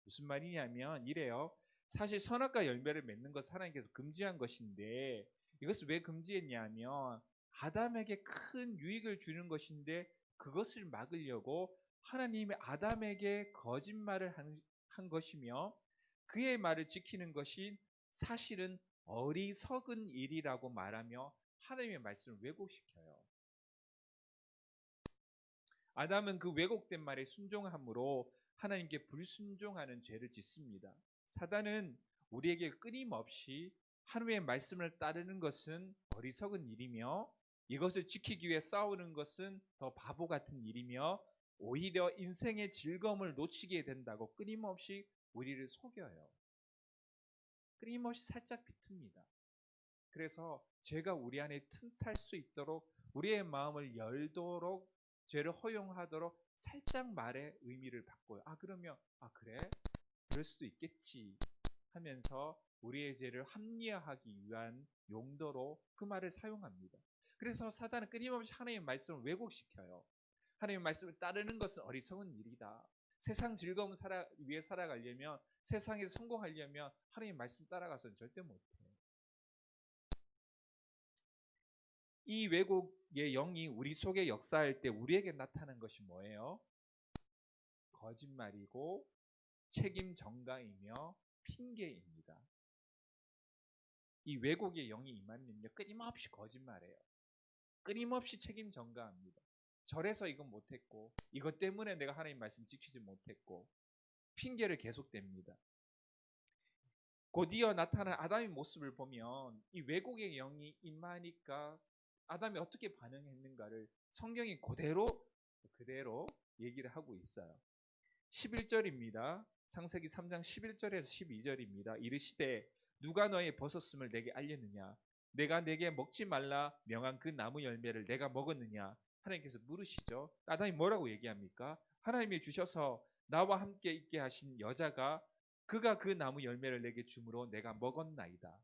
무슨 말이냐면 이래요. 사실 선악과 열매를 맺는 것은 하나님께서 금지한 것인데 이것을 왜 금지했냐면 아담에게 큰 유익을 주는 것인데 그것을 막으려고 하나님이 아담에게 거짓말을 한 것이며 그의 말을 지키는 것이 사실은 어리석은 일이라고 말하며 하나님의 말씀을 왜곡시켜요. 아담은 그 왜곡된 말에 순종함으로 하나님께 불순종하는 죄를 짓습니다. 사단은 우리에게 끊임없이 하나님의 말씀을 따르는 것은 어리석은 일이며 이것을 지키기 위해 싸우는 것은 더 바보 같은 일이며 오히려 인생의 즐거움을 놓치게 된다고 끊임없이 우리를 속여요. 끊임없이 살짝 비틉니다. 그래서 죄가 우리 안에 틈탈 수 있도록 우리의 마음을 열도록 죄를 허용하도록 살짝 말의 의미를 바꿔요. 그러면 그래? 그럴 수도 있겠지 하면서 우리의 죄를 합리화하기 위한 용도로 그 말을 사용합니다. 그래서 사단은 끊임없이 하나님의 말씀을 왜곡시켜요. 하나님의 말씀을 따르는 것은 어리석은 일이다. 세상 즐거움 위해 살아가려면 세상에서 성공하려면 하나님의 말씀 따라가서는 절대 못해. 이 왜곡의 영이 우리 속에 역사할 때 우리에게 나타난 것이 뭐예요? 거짓말이고 책임 전가이며 핑계입니다. 이 왜곡의 영이 임하면요 끊임없이 거짓말해요. 끊임없이 책임 전가합니다. 절에서 이건 못했고 이것 때문에 내가 하나님 말씀 지키지 못했고 핑계를 계속댑니다. 곧이어 나타난 아담의 모습을 보면 이 왜곡의 영이 임하니까 아담이 어떻게 반응했는가를 성경이 그대로 얘기를 하고 있어요. 11절입니다. 창세기 3장 11절에서 12절입니다. 이르시되 누가 너의 벗었음을 내게 알렸느냐? 내가 내게 먹지 말라 명한 그 나무 열매를 내가 먹었느냐? 하나님께서 물으시죠. 아담이 뭐라고 얘기합니까? 하나님이 주셔서 나와 함께 있게 하신 여자가 그가 그 나무 열매를 내게 주므로 내가 먹었나이다.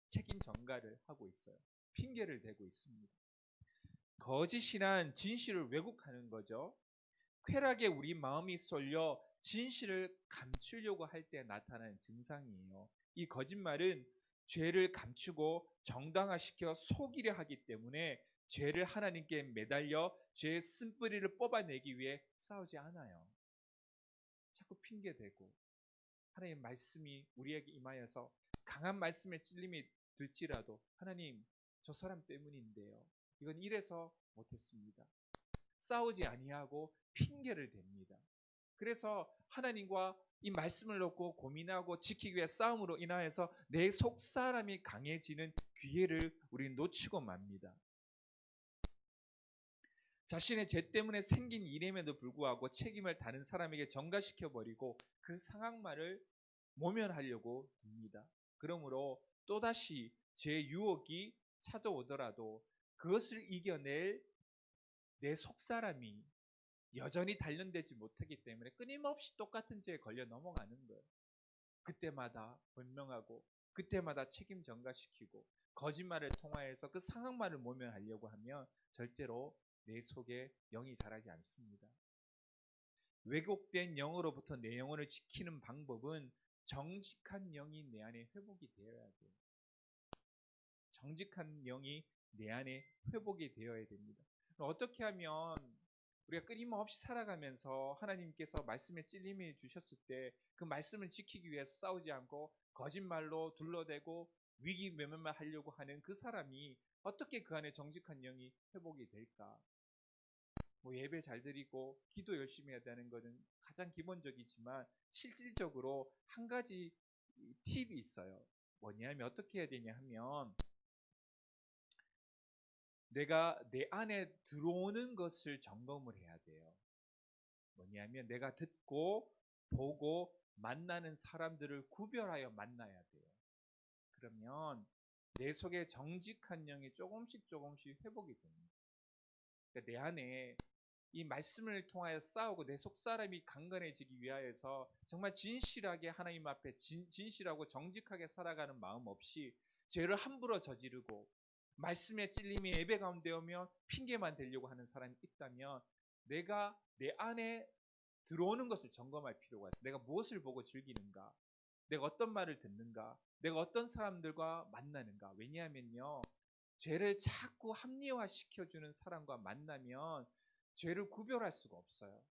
책임 전가를 하고 있어요. 핑계를 대고 있습니다. 거짓이란 진실을 왜곡하는 거죠. 쾌락에 우리 마음이 쏠려 진실을 감추려고 할 때 나타나는 증상이에요. 이 거짓말은 죄를 감추고 정당화시켜 속이려 하기 때문에 죄를 하나님께 매달려 죄의 쓴뿌리를 뽑아내기 위해 싸우지 않아요. 자꾸 핑계대고 하나님 말씀이 우리에게 임하여서 강한 말씀의 찔림이 들지라도 하나님 저 사람 때문인데요. 이건 이래서 못했습니다. 싸우지 아니하고 핑계를 댑니다. 그래서 하나님과 이 말씀을 놓고 고민하고 지키기 위해 싸움으로 인하여서 내 속사람이 강해지는 기회를 우리는 놓치고 맙니다. 자신의 죄 때문에 생긴 일임에도 불구하고 책임을 다른 사람에게 전가시켜버리고 그 상황만을 모면하려고 듭니다. 그러므로 또다시 죄의 유혹이 찾아오더라도 그것을 이겨낼 내 속사람이 여전히 단련되지 못하기 때문에 끊임없이 똑같은 죄에 걸려 넘어가는 거예요. 그때마다 변명하고 그때마다 책임 전가시키고 거짓말을 통하여서 그 상황만을 모면하려고 하면 절대로 내 속에 영이 자라지 않습니다. 왜곡된 영으로부터 내 영혼을 지키는 방법은 정직한 영이 내 안에 회복이 되어야 돼요. 정직한 영이 내 안에 회복이 되어야 됩니다. 어떻게 하면 우리가 끊임없이 살아가면서 하나님께서 말씀에 찔림이 주셨을 때 그 말씀을 지키기 위해서 싸우지 않고 거짓말로 둘러대고 위기 외면만 하려고 하는 그 사람이 어떻게 그 안에 정직한 영이 회복이 될까? 예배 잘 드리고 기도 열심히 해야 되는 것은 가장 기본적이지만 실질적으로 한 가지 팁이 있어요. 뭐냐면 어떻게 해야 되냐 하면 내가 내 안에 들어오는 것을 점검을 해야 돼요. 뭐냐면 내가 듣고 보고 만나는 사람들을 구별하여 만나야 돼요. 그러면 내 속에 정직한 영이 조금씩 회복이 됩니다. 그러니까 내 안에 이 말씀을 통하여 싸우고 내 속사람이 강건해지기 위하여서 정말 진실하게 하나님 앞에 진실하고 정직하게 살아가는 마음 없이 죄를 함부로 저지르고 말씀의 찔림이 예배 가운데 오면 핑계만 대려고 하는 사람이 있다면 내가 내 안에 들어오는 것을 점검할 필요가 있어요. 내가 무엇을 보고 즐기는가? 내가 어떤 말을 듣는가? 내가 어떤 사람들과 만나는가? 왜냐하면요, 죄를 자꾸 합리화시켜주는 사람과 만나면 죄를 구별할 수가 없어요.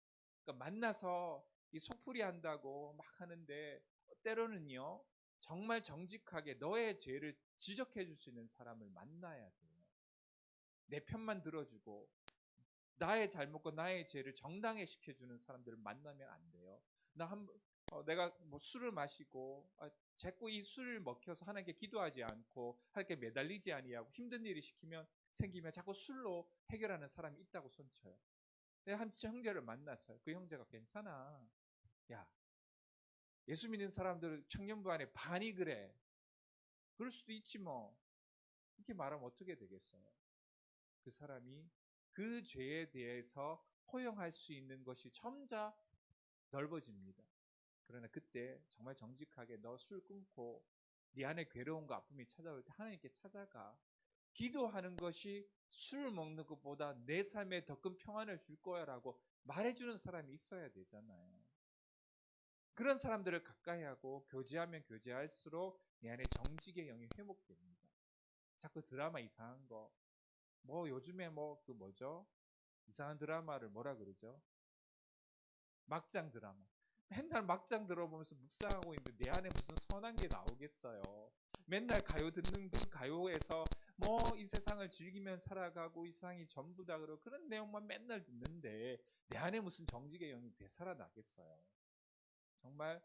그러니까 만나서 이 속풀이 한다고 막 하는데 때로는요, 정말 정직하게 너의 죄를 지적해 줄 수 있는 사람을 만나야 돼요. 내 편만 들어주고 나의 잘못과 나의 죄를 정당히 시켜주는 사람들을 만나면 안 돼요. 내가 술을 마시고 자꾸 이 술을 먹혀서 하나님께 기도하지 않고 하나님께 매달리지 아니하고 힘든 일이 생기면 자꾸 술로 해결하는 사람이 있다고 손쳐요. 내가 한 형제를 만났어요. 그 형제가 괜찮아. 야, 예수 믿는 사람들 청년부 안에 반이 그래. 그럴 수도 있지 뭐. 이렇게 말하면 어떻게 되겠어요? 그 사람이 그 죄에 대해서 허용할 수 있는 것이 점차 넓어집니다. 그러나 그때 정말 정직하게 너 술 끊고 네 안에 괴로움과 아픔이 찾아올 때 하나님께 찾아가. 기도하는 것이 술 먹는 것보다 내 삶에 더 큰 평안을 줄 거야 라고 말해주는 사람이 있어야 되잖아요. 그런 사람들을 가까이 하고 교제하면 교제할수록 내 안에 정직의 영이 회복됩니다. 자꾸 드라마 이상한 거 요즘에 이상한 드라마를 뭐라 그러죠? 막장 드라마. 맨날 막장 들어보면서 묵상하고 있는데 내 안에 무슨 선한 게 나오겠어요. 맨날 가요 듣는 그 가요에서 이 세상을 즐기며 살아가고 이 세상이 전부다 그러고 그런 내용만 맨날 듣는데 내 안에 무슨 정직의 영이 되살아나겠어요. 정말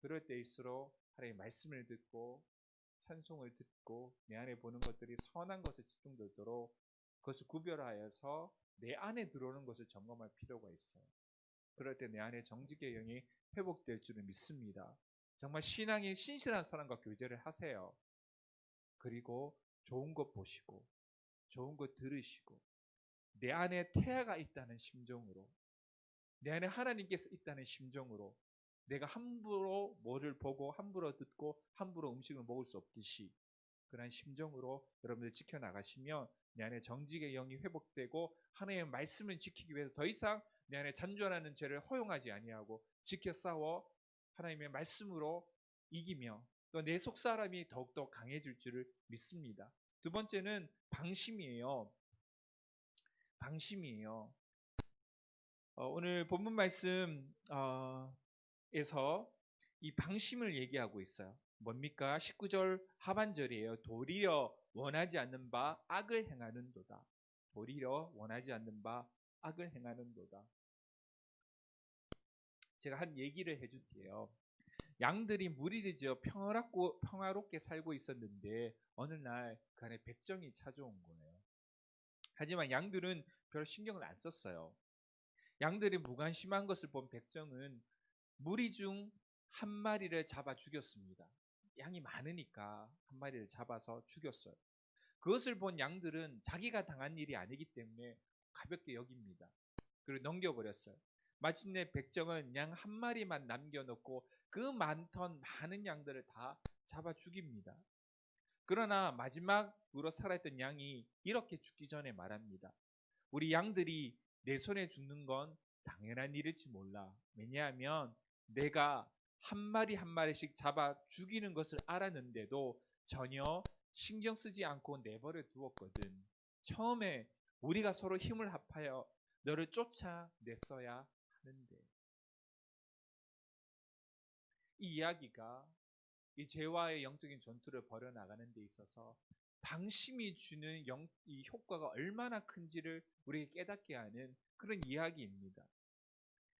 그럴 때일수록 하나님의 말씀을 듣고 찬송을 듣고 내 안에 보는 것들이 선한 것에 집중되도록 그것을 구별하여서 내 안에 들어오는 것을 점검할 필요가 있어요. 그럴 때 내 안에 정직의 영이 회복될 줄을 믿습니다. 정말 신앙이 신실한 사람과 교제를 하세요. 그리고 좋은 것 보시고 좋은 것 들으시고 내 안에 태아가 있다는 심정으로, 내 안에 하나님께서 있다는 심정으로, 내가 함부로 뭐를 보고 함부로 듣고 함부로 음식을 먹을 수 없듯이 그런 심정으로 여러분들 지켜나가시면 내 안에 정직의 영이 회복되고 하나님의 말씀을 지키기 위해서 더 이상 내 안에 잔존하는 죄를 허용하지 아니하고 지켜 싸워 하나님의 말씀으로 이기며 또 내 속사람이 더욱더 강해질 줄을 믿습니다. 두 번째는 방심이에요. 방심이에요. 오늘 본문 말씀에서 이 방심을 얘기하고 있어요. 뭡니까? 19절 하반절이에요. 도리어 원하지 않는 바 악을 행하는도다. 도리어 원하지 않는 바 악을 행하는도다. 제가 한 얘기를 해줄게요. 양들이 무리를 지어 평화롭게 살고 있었는데 어느 날 그 안에 백정이 찾아온 거예요. 하지만 양들은 별 신경을 안 썼어요. 양들이 무관심한 것을 본 백정은 무리 중 한 마리를 잡아 죽였습니다. 양이 많으니까 한 마리를 잡아서 죽였어요. 그것을 본 양들은 자기가 당한 일이 아니기 때문에 가볍게 여깁니다. 그리고 넘겨버렸어요. 마침내 백정은 양 한 마리만 남겨놓고 그 많던 많은 양들을 다 잡아 죽입니다. 그러나 마지막으로 살아있던 양이 이렇게 죽기 전에 말합니다. 우리 양들이 내 손에 죽는 건 당연한 일일지 몰라. 왜냐하면 내가 한 마리 한 마리씩 잡아 죽이는 것을 알았는데도 전혀 신경 쓰지 않고 내버려 두었거든. 처음에 우리가 서로 힘을 합하여 너를 쫓아냈어야 하는데. 이 이야기가 이 죄와의 영적인 전투를 벌여나가는 데 있어서 방심이 주는 이 효과가 얼마나 큰지를 우리에게 깨닫게 하는 그런 이야기입니다.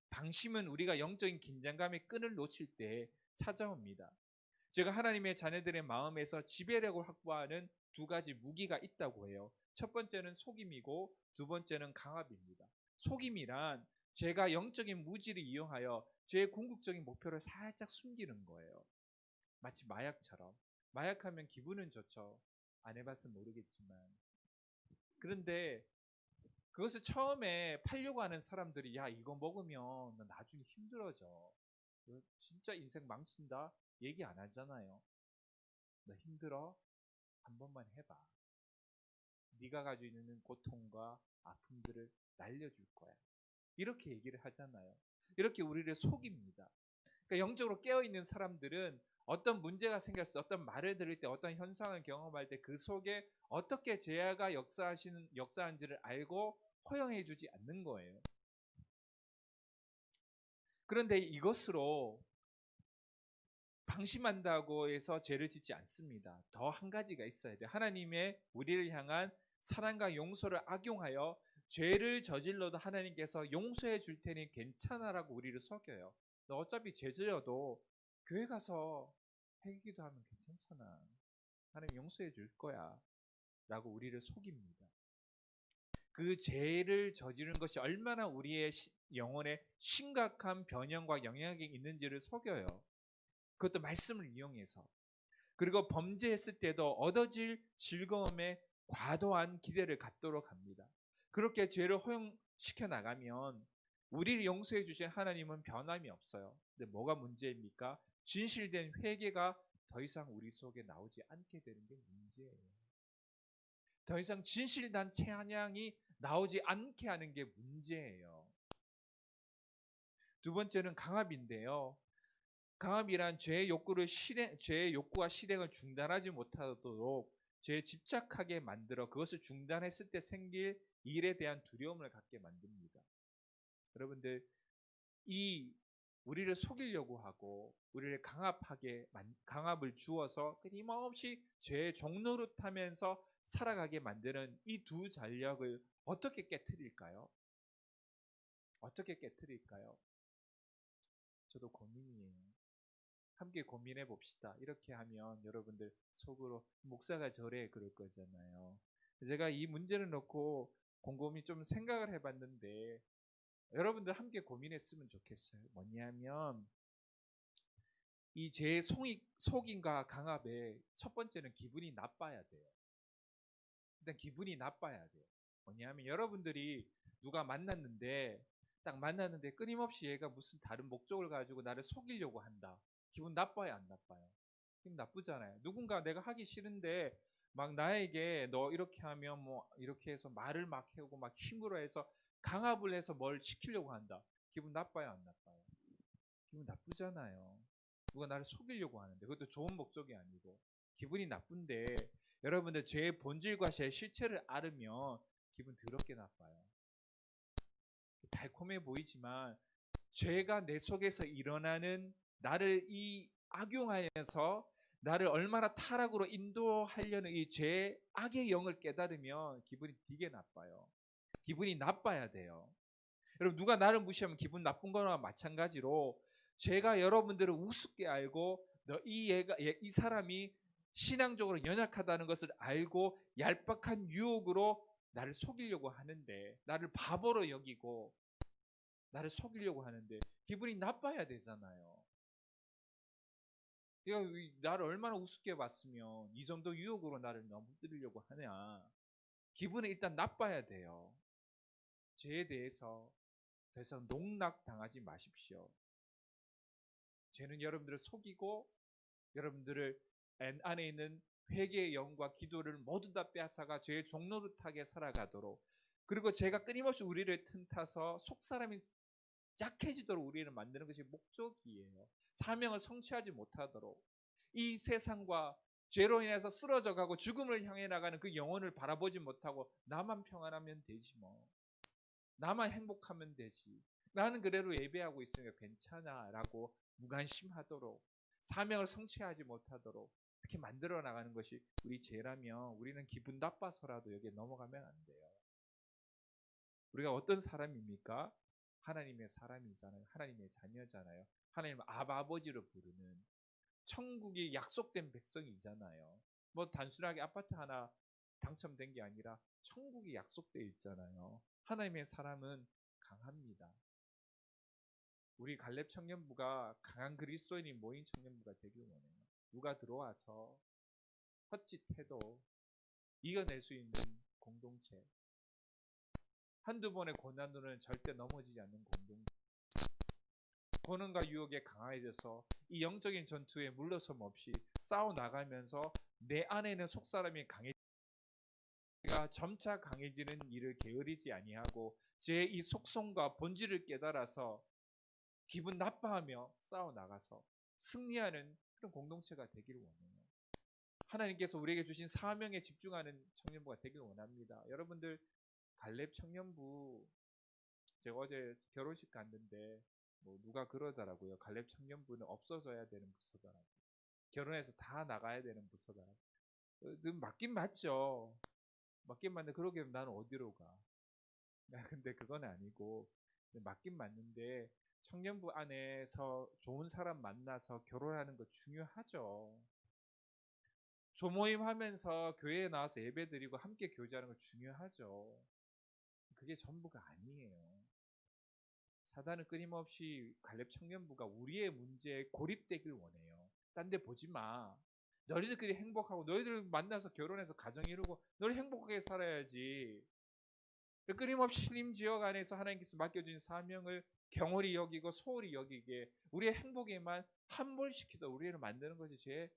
방심은 우리가 영적인 긴장감의 끈을 놓칠 때 찾아옵니다. 제가 하나님의 자녀들의 마음에서 지배력을 확보하는 두 가지 무기가 있다고 해요. 첫 번째는 속임이고 두 번째는 강압입니다. 속임이란 제가 영적인 무지를 이용하여 제 궁극적인 목표를 살짝 숨기는 거예요. 마치 마약처럼. 마약하면 기분은 좋죠. 안 해봤으면 모르겠지만. 그런데 그것을 처음에 팔려고 하는 사람들이 야 이거 먹으면 너 나중에 힘들어져. 진짜 인생 망친다. 얘기 안 하잖아요. 너 힘들어? 한 번만 해봐. 네가 가지고 있는 고통과 아픔들을 날려줄 거야. 이렇게 얘기를 하잖아요. 이렇게 우리를 속입니다. 그러니까 영적으로 깨어있는 사람들은 어떤 문제가 생겼을 때, 어떤 말을 들을 때, 어떤 현상을 경험할 때 그 속에 어떻게 죄가 역사한지를 알고 허용해 주지 않는 거예요. 그런데 이것으로 방심한다고 해서 죄를 짓지 않습니다. 더 한 가지가 있어야 돼요. 하나님의 우리를 향한 사랑과 용서를 악용하여 죄를 저질러도 하나님께서 용서해 줄 테니 괜찮아라고 우리를 속여요. 너 어차피 죄 지어도 교회 가서 회개기도 하면 괜찮잖아. 하나님 용서해 줄 거야. 라고 우리를 속입니다. 그 죄를 저지른 것이 얼마나 우리의 영혼에 심각한 변형과 영향이 있는지를 속여요. 그것도 말씀을 이용해서. 그리고 범죄했을 때도 얻어질 즐거움에 과도한 기대를 갖도록 합니다. 그렇게 죄를 허용시켜 나가면 우리를 용서해 주신 하나님은 변함이 없어요. 근데 뭐가 문제입니까? 진실된 회개가 더 이상 우리 속에 나오지 않게 되는 게 문제예요. 더 이상 진실된 찬양이 나오지 않게 하는 게 문제예요. 두 번째는 강압인데요. 강압이란 죄의 욕구와 실행을 중단하지 못하도록 죄에 집착하게 만들어 그것을 중단했을 때 생길 일에 대한 두려움을 갖게 만듭니다. 여러분들 이 우리를 속이려고 하고 우리를 강압을 주어서 끊임없이 죄의 종노릇하면서 살아가게 만드는 이 두 전략을 어떻게 깨트릴까요? 어떻게 깨트릴까요? 저도 고민이에요. 함께 고민해 봅시다. 이렇게 하면 여러분들 속으로 목사가 저래 그럴 거잖아요. 제가 이 문제를 놓고 곰곰이 좀 생각을 해봤는데 여러분들 함께 고민했으면 좋겠어요. 뭐냐면 이 제 속임과 강압에 첫 번째는 기분이 나빠야 돼요. 일단 기분이 나빠야 돼요. 뭐냐면 여러분들이 누가 만났는데 딱 만났는데 끊임없이 얘가 무슨 다른 목적을 가지고 나를 속이려고 한다. 기분 나빠요, 안 나빠요? 기분 나쁘잖아요. 누군가 내가 하기 싫은데 막 나에게 너 이렇게 하면 뭐 이렇게 해서 말을 막 해오고 막 힘으로 해서 강압을 해서 뭘 시키려고 한다. 기분 나빠요, 안 나빠요? 기분 나쁘잖아요. 누가 나를 속이려고 하는데 그것도 좋은 목적이 아니고 기분이 나쁜데 여러분들 제 본질과 제 실체를 알으면 기분 더럽게 나빠요. 달콤해 보이지만 죄가 내 속에서 일어나는 나를 이 악용하여서 나를 얼마나 타락으로 인도하려는 이 죄 악의 영을 깨달으면 기분이 되게 나빠요. 기분이 나빠야 돼요. 여러분 누가 나를 무시하면 기분 나쁜 거나 마찬가지로 제가 여러분들을 우습게 알고 이 사람이 신앙적으로 연약하다는 것을 알고 얄팍한 유혹으로 나를 속이려고 하는데 나를 바보로 여기고 나를 속이려고 하는데 기분이 나빠야 되잖아요. 내가 나를 얼마나 우습게 봤으면 이 정도 유혹으로 나를 넘들이려고 하냐. 기분이 일단 나빠야 돼요. 죄에 대해서 더 이상 농락당하지 마십시오. 죄는 여러분들을 속이고 여러분들을 안에 있는 회개의 영과 기도를 모두 다 빼앗아가 죄의 종노릇하게 살아가도록 그리고 죄가 끊임없이 우리를 틈타서 속사람이 약해지도록 우리를 만드는 것이 목적이에요. 사명을 성취하지 못하도록 이 세상과 죄로 인해서 쓰러져 가고 죽음을 향해 나가는 그 영혼을 바라보지 못하고 나만 평안하면 되지 뭐. 나만 행복하면 되지. 나는 그대로 예배하고 있으니까 괜찮아 라고 무관심하도록 사명을 성취하지 못하도록 이렇게 만들어 나가는 것이 우리 죄라면 우리는 기분 나빠서라도 여기에 넘어가면 안 돼요. 우리가 어떤 사람입니까? 하나님의 사람이잖아요. 하나님의 자녀잖아요. 하나님 아버지로 부르는 천국이 약속된 백성이잖아요. 뭐 단순하게 아파트 하나 당첨된 게 아니라 천국이 약속되어 있잖아요. 하나님의 사람은 강합니다. 우리 갈렙 청년부가 강한 그리스도인이 모인 청년부가 되길 원해요. 누가 들어와서 헛짓해도 이겨낼 수 있는 공동체. 한두 번의 고난으로는 절대 넘어지지 않는 공동체. 고난과 유혹에 강해져서 이 영적인 전투에 물러섬 없이 싸워나가면서 내 안에는 속사람이 강해지가 점차 강해지는 일을 게으르지 아니하고 제 이 속성과 본질을 깨달아서 기분 나빠하며 싸워나가서 승리하는 그런 공동체가 되기를 원해요. 하나님께서 우리에게 주신 사명에 집중하는 청년부가 되기를 원합니다. 여러분들 갈렙 청년부 제가 어제 결혼식 갔는데 뭐 누가 그러더라고요. 갈렙 청년부는 없어져야 되는 부서더라고요. 결혼해서 다 나가야 되는 부서더라고요. 맞긴 맞죠. 맞긴 맞는데 그러게 나는 어디로 가? 근데 그건 아니고 맞긴 맞는데 청년부 안에서 좋은 사람 만나서 결혼하는 거 중요하죠. 조모임 하면서 교회에 나와서 예배 드리고 함께 교제하는 거 중요하죠. 그게 전부가 아니에요. 사단은 끊임없이 갈렙 청년부가 우리의 문제에 고립되길 원해요. 딴 데 보지 마. 너희들끼리 행복하고 너희들 만나서 결혼해서 가정 이루고 너희 행복하게 살아야지. 끊임없이 신림 지역 안에서 하나님께서 맡겨준 사명을 경홀히 여기고 소홀히 여기게 우리의 행복에만 함몰시키다 우리를 만드는 것이 제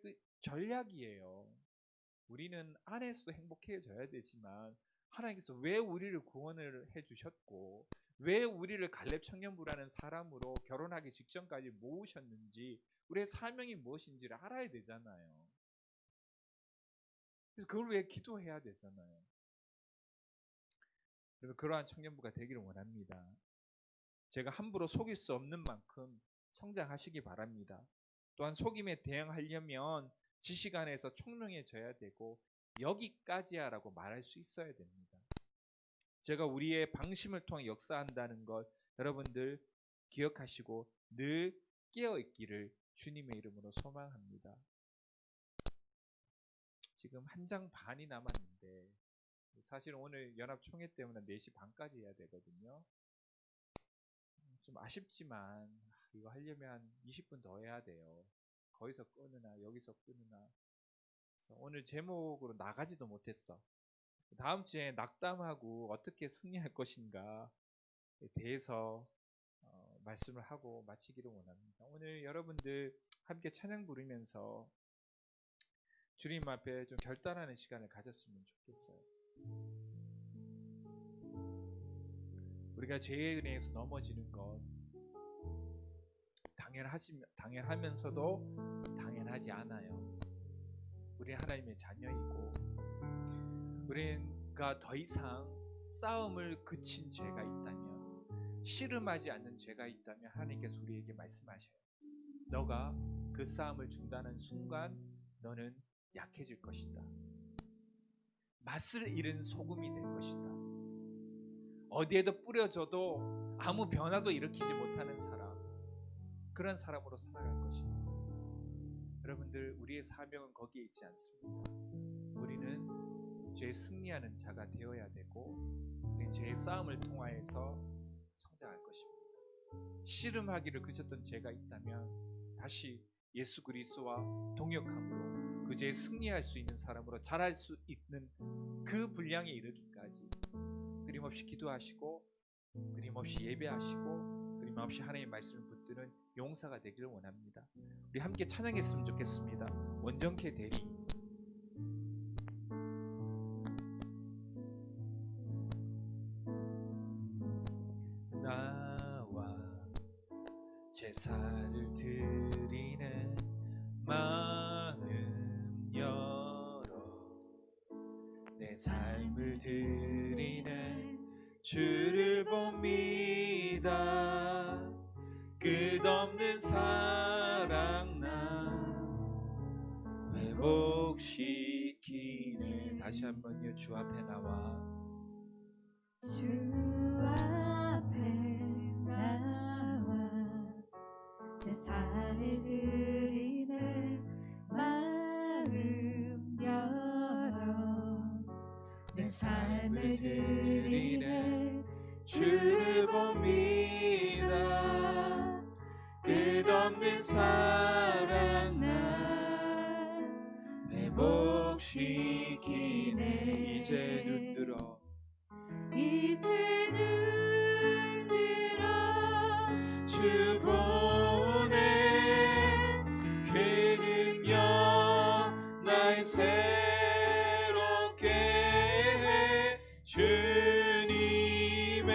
그 전략이에요. 우리는 안에서도 행복해져야 되지만 하나님께서 왜 우리를 구원을 해주셨고 왜 우리를 갈렙 청년부라는 사람으로 결혼하기 직전까지 모으셨는지 우리의 사명이 무엇인지를 알아야 되잖아요. 그래서 그걸 위해 기도해야 되잖아요. 그래서 그러한 청년부가 되기를 원합니다. 제가 함부로 속일 수 없는 만큼 성장하시기 바랍니다. 또한 속임에 대응하려면 지식 안에서 총명해져야 되고 여기까지야 라고 말할 수 있어야 됩니다. 제가 우리의 방심을 통해 역사한다는 것 여러분들 기억하시고 늘 깨어있기를 주님의 이름으로 소망합니다. 지금 1장 반이 남았는데 사실 오늘 연합총회 때문에 4시 반까지 해야 되거든요. 좀 아쉽지만 이거 하려면 한 20분 더 해야 돼요. 거기서 끊으나 여기서 끊으나. 그래서 오늘 제목으로 나가지도 못했어. 다음 주에 낙담하고 어떻게 승리할 것인가에 대해서 말씀을 하고 마치기를 원합니다. 오늘 여러분들 함께 찬양 부르면서 주님 앞에 좀 결단하는 시간을 가졌으면 좋겠어요. 우리가 죄의 은혜에서 넘어지는 것 당연하면서도 당연하지 않아요. 우리 하나님의 자녀이고 우리가 더 이상 싸움을 그친 죄가 있다면, 씨름하지 않는 죄가 있다면 하나님께서 우리에게 말씀하셔요. 너가 그 싸움을 중단하는 순간 너는 약해질 것이다. 맛을 잃은 소금이 될 것이다. 어디에도 뿌려져도 아무 변화도 일으키지 못하는 사람, 그런 사람으로 살아갈 것이다. 여러분들, 우리의 사명은 거기에 있지 않습니다. 우리는 죄에 승리하는 자가 되어야 되고 죄의 싸움을 통하여서 성장할 것입니다. 씨름하기를 그쳤던 죄가 있다면 다시 예수 그리스도와 동역함으로 그 죄에 승리할 수 있는 사람으로 자랄 수 있는 그 분량에 이르기까지 끊임없이 기도하시고 끊임없이 예배하시고 끊임없이 하나님의 말씀을 붙드는 용사가 되기를 원합니다. 우리 함께 찬양했으면 좋겠습니다. 원정케 대리. 나와 제사를 드리는 마음 열어 내 삶을 드리는 주를 봅니다. 끝없는 사랑 나 회복시키네. 다시 한번요. 주 앞에 나와 주 앞에 나와 제사를 드리는 마음 열어 내 삶을 드리는 주를 봅니다. 끝없는 사랑 나 회복시키네. 이제 눈들어 이제 눈들어 주 보내 그 능력 날 새롭게 해. 주님의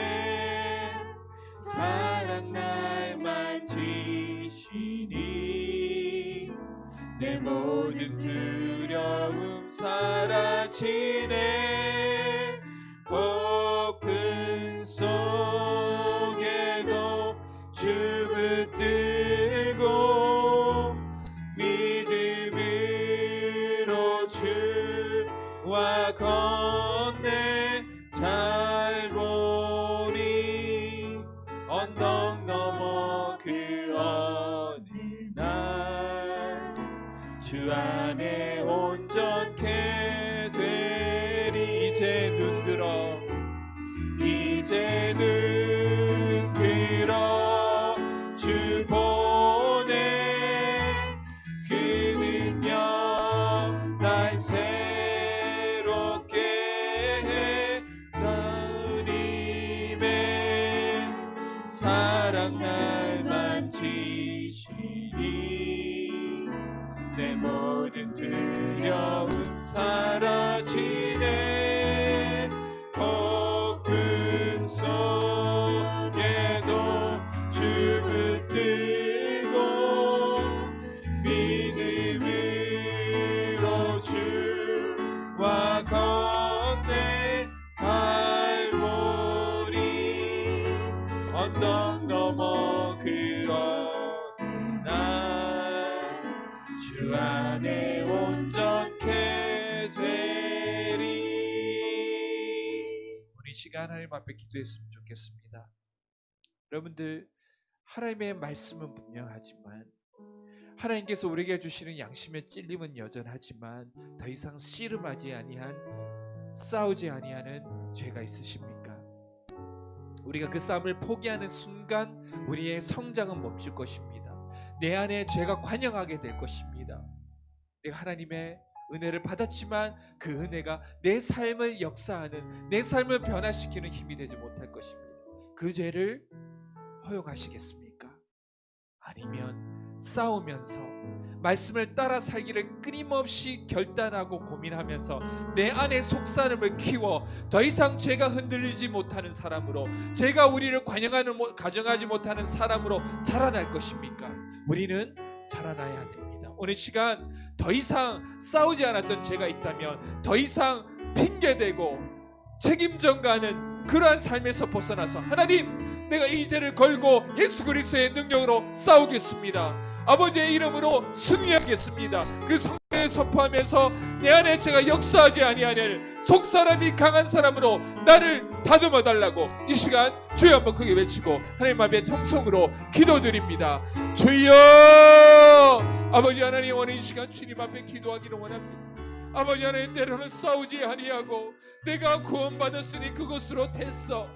사랑 날 만지시니 내 모든 두려움 사라지네. 폭풍 속에도 주 붙들고 믿음으로 주와 건네 잘 보니 언덕 넘어 그 어느 날 주 안에 온전케 되리. 이제 눈들어 이제 눈들어 주 보내 그 능력 날 새롭게 해. 주님의 사랑 날 만지시니 내 모든 두려움 사라지네. 폭풍 속에도 주 붙들고 믿음으로 주와 건네 갈보리. 언덕 넘어 그 어느 날 주 안에 온전케 되리. 우리 시간 하나님 앞에 기도했으면 좋겠습니다. 여러분들, 하나님의 말씀은 분명하지만 하나님께서 우리에게 주시는 양심의 찔림은 여전하지만 더 이상 씨름하지 아니한, 싸우지 아니하는 죄가 있으십니까? 우리가 그 싸움을 포기하는 순간 우리의 성장은 멈출 것입니다. 내 안에 죄가 관영하게 될 것입니다. 내가 하나님의 은혜를 받았지만 그 은혜가 내 삶을 역사하는, 내 삶을 변화시키는 힘이 되지 못할 것입니다. 그 죄를 허용하시겠습니까? 아니면 싸우면서 말씀을 따라 살기를 끊임없이 결단하고 고민하면서 내 안에 속사람을 키워 더 이상 죄가 흔들리지 못하는 사람으로, 죄가 우리를 가정하지 못하는 사람으로 자라날 것입니까? 우리는 자라나야 됩니다. 오늘 시간 더 이상 싸우지 않았던 죄가 있다면 더 이상 핑계대고 책임 전가하는 그러한 삶에서 벗어나서 하나님, 내가 이 죄를 걸고 예수 그리스도의 능력으로 싸우겠습니다. 아버지의 이름으로 승리하겠습니다. 그 성령에 선포하면서 내 안에 제가 역사하지 아니하는 속사람이 강한 사람으로 나를 다듬어 달라고 이 시간 주여 한번 크게 외치고 하나님 앞에 통성으로 기도드립니다. 주여! 아버지 하나님, 오늘 이 시간 주님 앞에 기도하기를 원합니다. 아버지 하나님, 때로는 싸우지 아니하고 내가 구원받았으니 그것으로 됐어,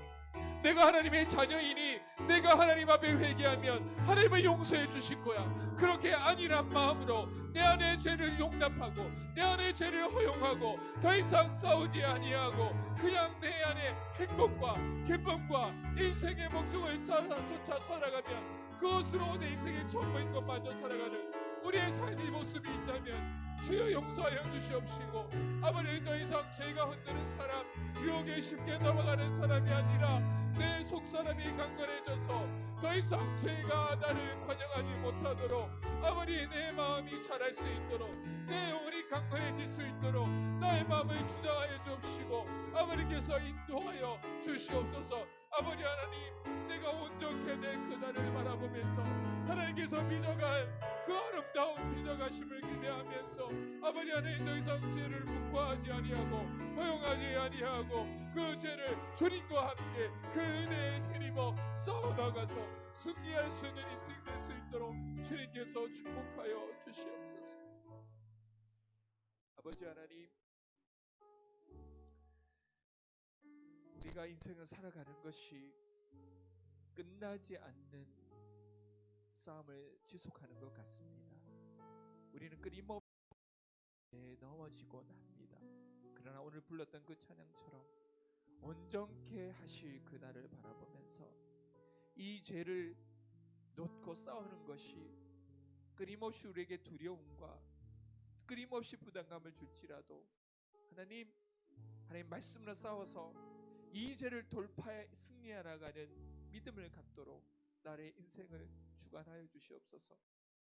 내가 하나님의 자녀이니 내가 하나님 앞에 회개하면 하나님은 용서해 주실 거야, 그렇게 안일한 마음으로 내 안의 죄를 용납하고 내 안의 죄를 허용하고 더 이상 싸우지 아니하고 그냥 내 안에 행복과 기쁨과 인생의 목적을 쫓아 살아가면 그것으로 내 인생의 전부인 것마저 살아가는 우리의 삶의 모습이 있다면 주여 용서하여 주시옵시고, 아버지 더 이상 죄가 흔드는 사람, 유혹에 쉽게 넘어가는 사람이 아니라 내 속사람이 강건해져서 더 이상 죄가 나를 관영하지 못하도록 아버지 내 마음이 자랄 수 있도록, 내 영혼이 강건해질 수 있도록 나의 마음을 주장하여 주옵시고 아버지께서 인도하여 주시옵소서. 아버지 하나님, 내가 온전케 된 그날을 바라보면서 하나님께서 빚어갈 그 아름다운 빚어가심을 기대하면서 아버지 하나님, 더 이상 죄를 묵과하지 아니하고 허용하지 아니하고 그 죄를 주님과 함께 그 은혜에 힘입어 싸워나가서 승리할 수 있는 인생 될 수 있도록 주님께서 축복하여 주시옵소서. 아버지 하나님, 우리가 인생을 살아가는 것이 끝나지 않는 싸움을 지속하는 것 같습니다. 우리는 끊임없이 넘어지곤 합니다. 그러나 오늘 불렀던 그 찬양처럼 온전케 하실 그날을 바라보면서 이 죄를 놓고 싸우는 것이 끊임없이 우리에게 두려움과 끊임없이 부담감을 줄지라도 하나님 말씀으로 싸워서 이 죄를 돌파해 승리해 나가는 믿음을 갖도록 나의 인생을 주관하여 주시옵소서.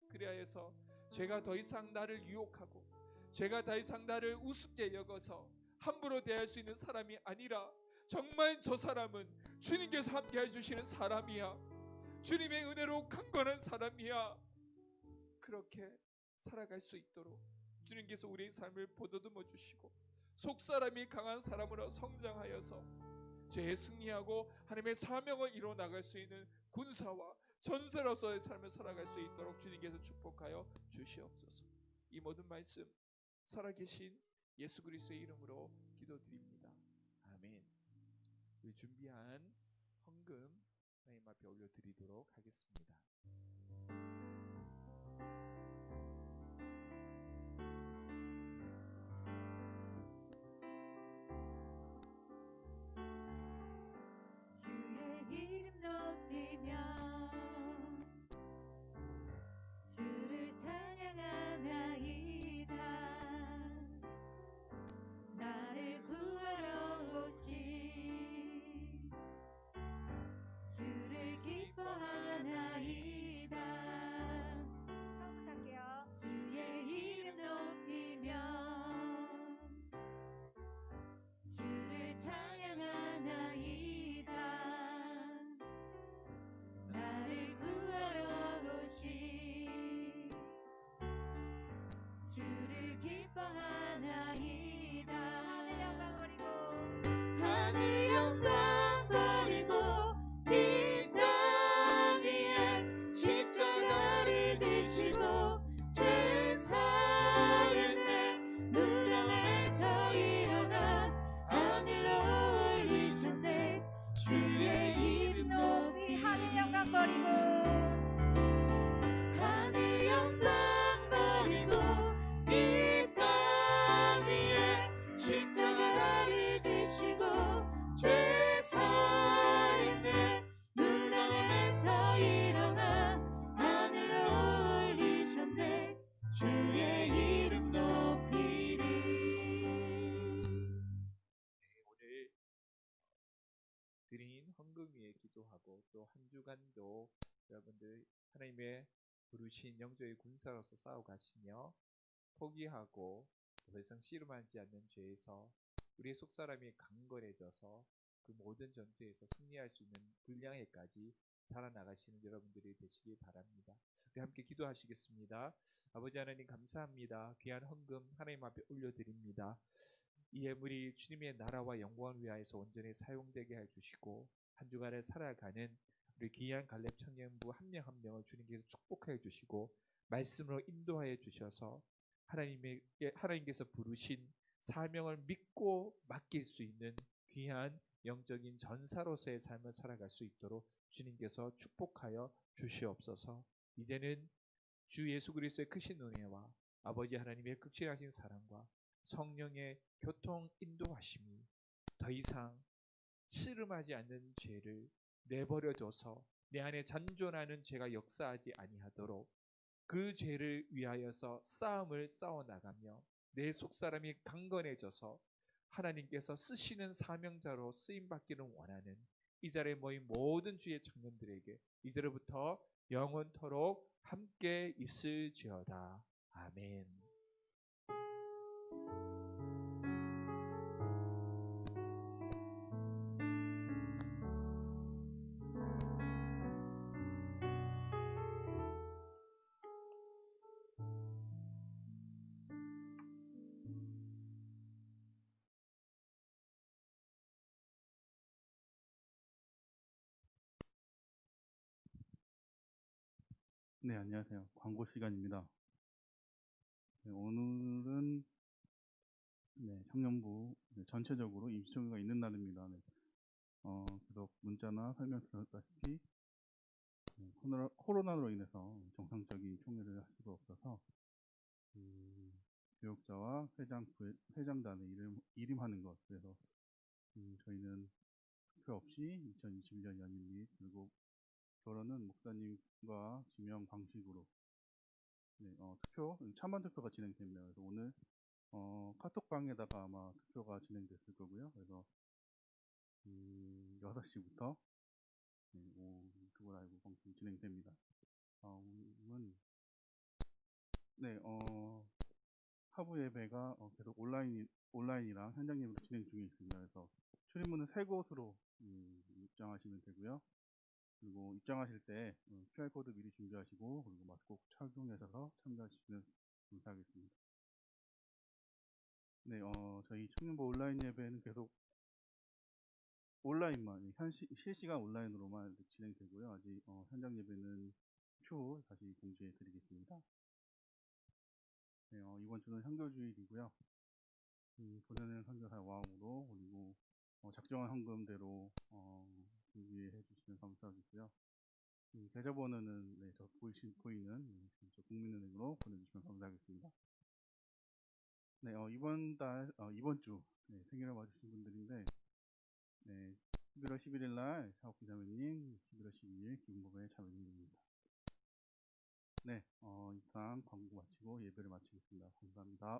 그리하여서 죄가 더 이상 나를 유혹하고 죄가 더 이상 나를 우습게 여겨서 함부로 대할 수 있는 사람이 아니라 정말 저 사람은 주님께서 함께해 주시는 사람이야, 주님의 은혜로 강건한 사람이야, 그렇게 살아갈 수 있도록 주님께서 우리의 삶을 보듬어 주시고 속사람이 강한 사람으로 성장하여서 죄에 승리하고 하나님의 사명을 이루어 나갈 수 있는 군사와 전사로서의 삶을 살아갈 수 있도록 주님께서 축복하여 주시옵소서. 이 모든 말씀 살아계신 예수 그리스도의 이름으로 기도드립니다. 아멘. 우리 준비한 헌금 하나님 앞에 올려드리도록 하겠습니다. 주의 이름 높이며 주를 찬양하나이다. 나를 구하러 오신 주를 기뻐하나이다. 처음부터 할게요. 주의 이름 높이며 주를 찬양하나이다. 나를 구하러 오신 주를 기뻐하나이다. 하늘 영광 버리고 이 땅 위에 십자가를 지시고 주의 이름 높이리. 오늘 드린 헌금 위에 기도하고 또 한 주간도 여러분들 하나님의 부르신 영적의 군사로서 싸워가시며 포기하고 더 이상 씨름하지 않는 죄에서 우리의 속사람이 강건해져서 그 모든 전투에서 승리할 수 있는 분량에까지 살아나가시는 여러분들이 되시기 바랍니다. 우리 함께 기도하시겠습니다. 아버지 하나님 감사합니다. 귀한 헌금 하나님 앞에 올려드립니다. 이 예물이 주님의 나라와 영광을 위하여서 온전히 사용되게 해주시고 한 주간을 살아가는 우리 귀한 갈렙 청년부 한 명 한 명을 주님께서 축복해 주시고 말씀으로 인도하여 주셔서 하나님께서 부르신 사명을 믿고 맡길 수 있는 귀한 영적인 전사로서의 삶을 살아갈 수 있도록 주님께서 축복하여 주시옵소서. 이제는 주 예수 그리스도의 크신 은혜와 아버지 하나님의 극진하신 사랑과 성령의 교통 인도하심이 더 이상 씨름하지 않는 죄를 내버려둬서 내 안에 잔존하는 죄가 역사하지 아니하도록 그 죄를 위하여서 싸움을 싸워나가며 내 속사람이 강건해져서 하나님께서 쓰시는 사명자로 쓰임받기를 원하는 이 자리에 모인 모든 주의 청년들에게 이제로부터 영원토록 함께 있을지어다. 아멘. 네, 안녕하세요. 광고 시간입니다. 네, 오늘은 청년부 전체적으로 임시총회가 있는 날입니다. 계속 문자나 설명 드렸다시피 코로나로 인해서 정상적인 총회를 할 수가 없어서 교역자와 회장단의 일임하는 것, 그래서 저희는 투표 없이 2021년 연임 및 그리고 결혼은 목사님과 지명 방식으로 찬반 투표가 진행됩니다. 그래서 오늘 카톡방에다가 아마 투표가 진행됐을 거고요. 그래서 6시부터 오후 그걸 알고 방송 진행됩니다. 다음은 하부 예배가 계속 온라인이랑 현장 예배로 진행 중에 있습니다. 그래서 출입문은 3곳으로 입장하시면 되고요. 그리고 입장하실 때 QR코드 미리 준비하시고 그리고 마스크 꼭 착용하셔서 참가하시면 감사하겠습니다. 저희 청년부 온라인 예배는 계속 온라인만, 실시간 온라인으로만 진행되고요. 아직 현장 예배는 추후 다시 공지해 드리겠습니다. 이번 주는 선교주일이고요. 보내는 선교 사와함으로 그리고 작정한 헌금대로 준비해 주시면 감사하겠고요. 계좌번호는 저 보이는 국민은행으로 보내주시면 감사하겠습니다. 이번 주 생일을 맞으신 분들인데 11월 11일 날 사옥기 자매님, 11월 12일 김봉배 자매님입니다. 이상 광고 마치고 예배를 마치겠습니다. 감사합니다.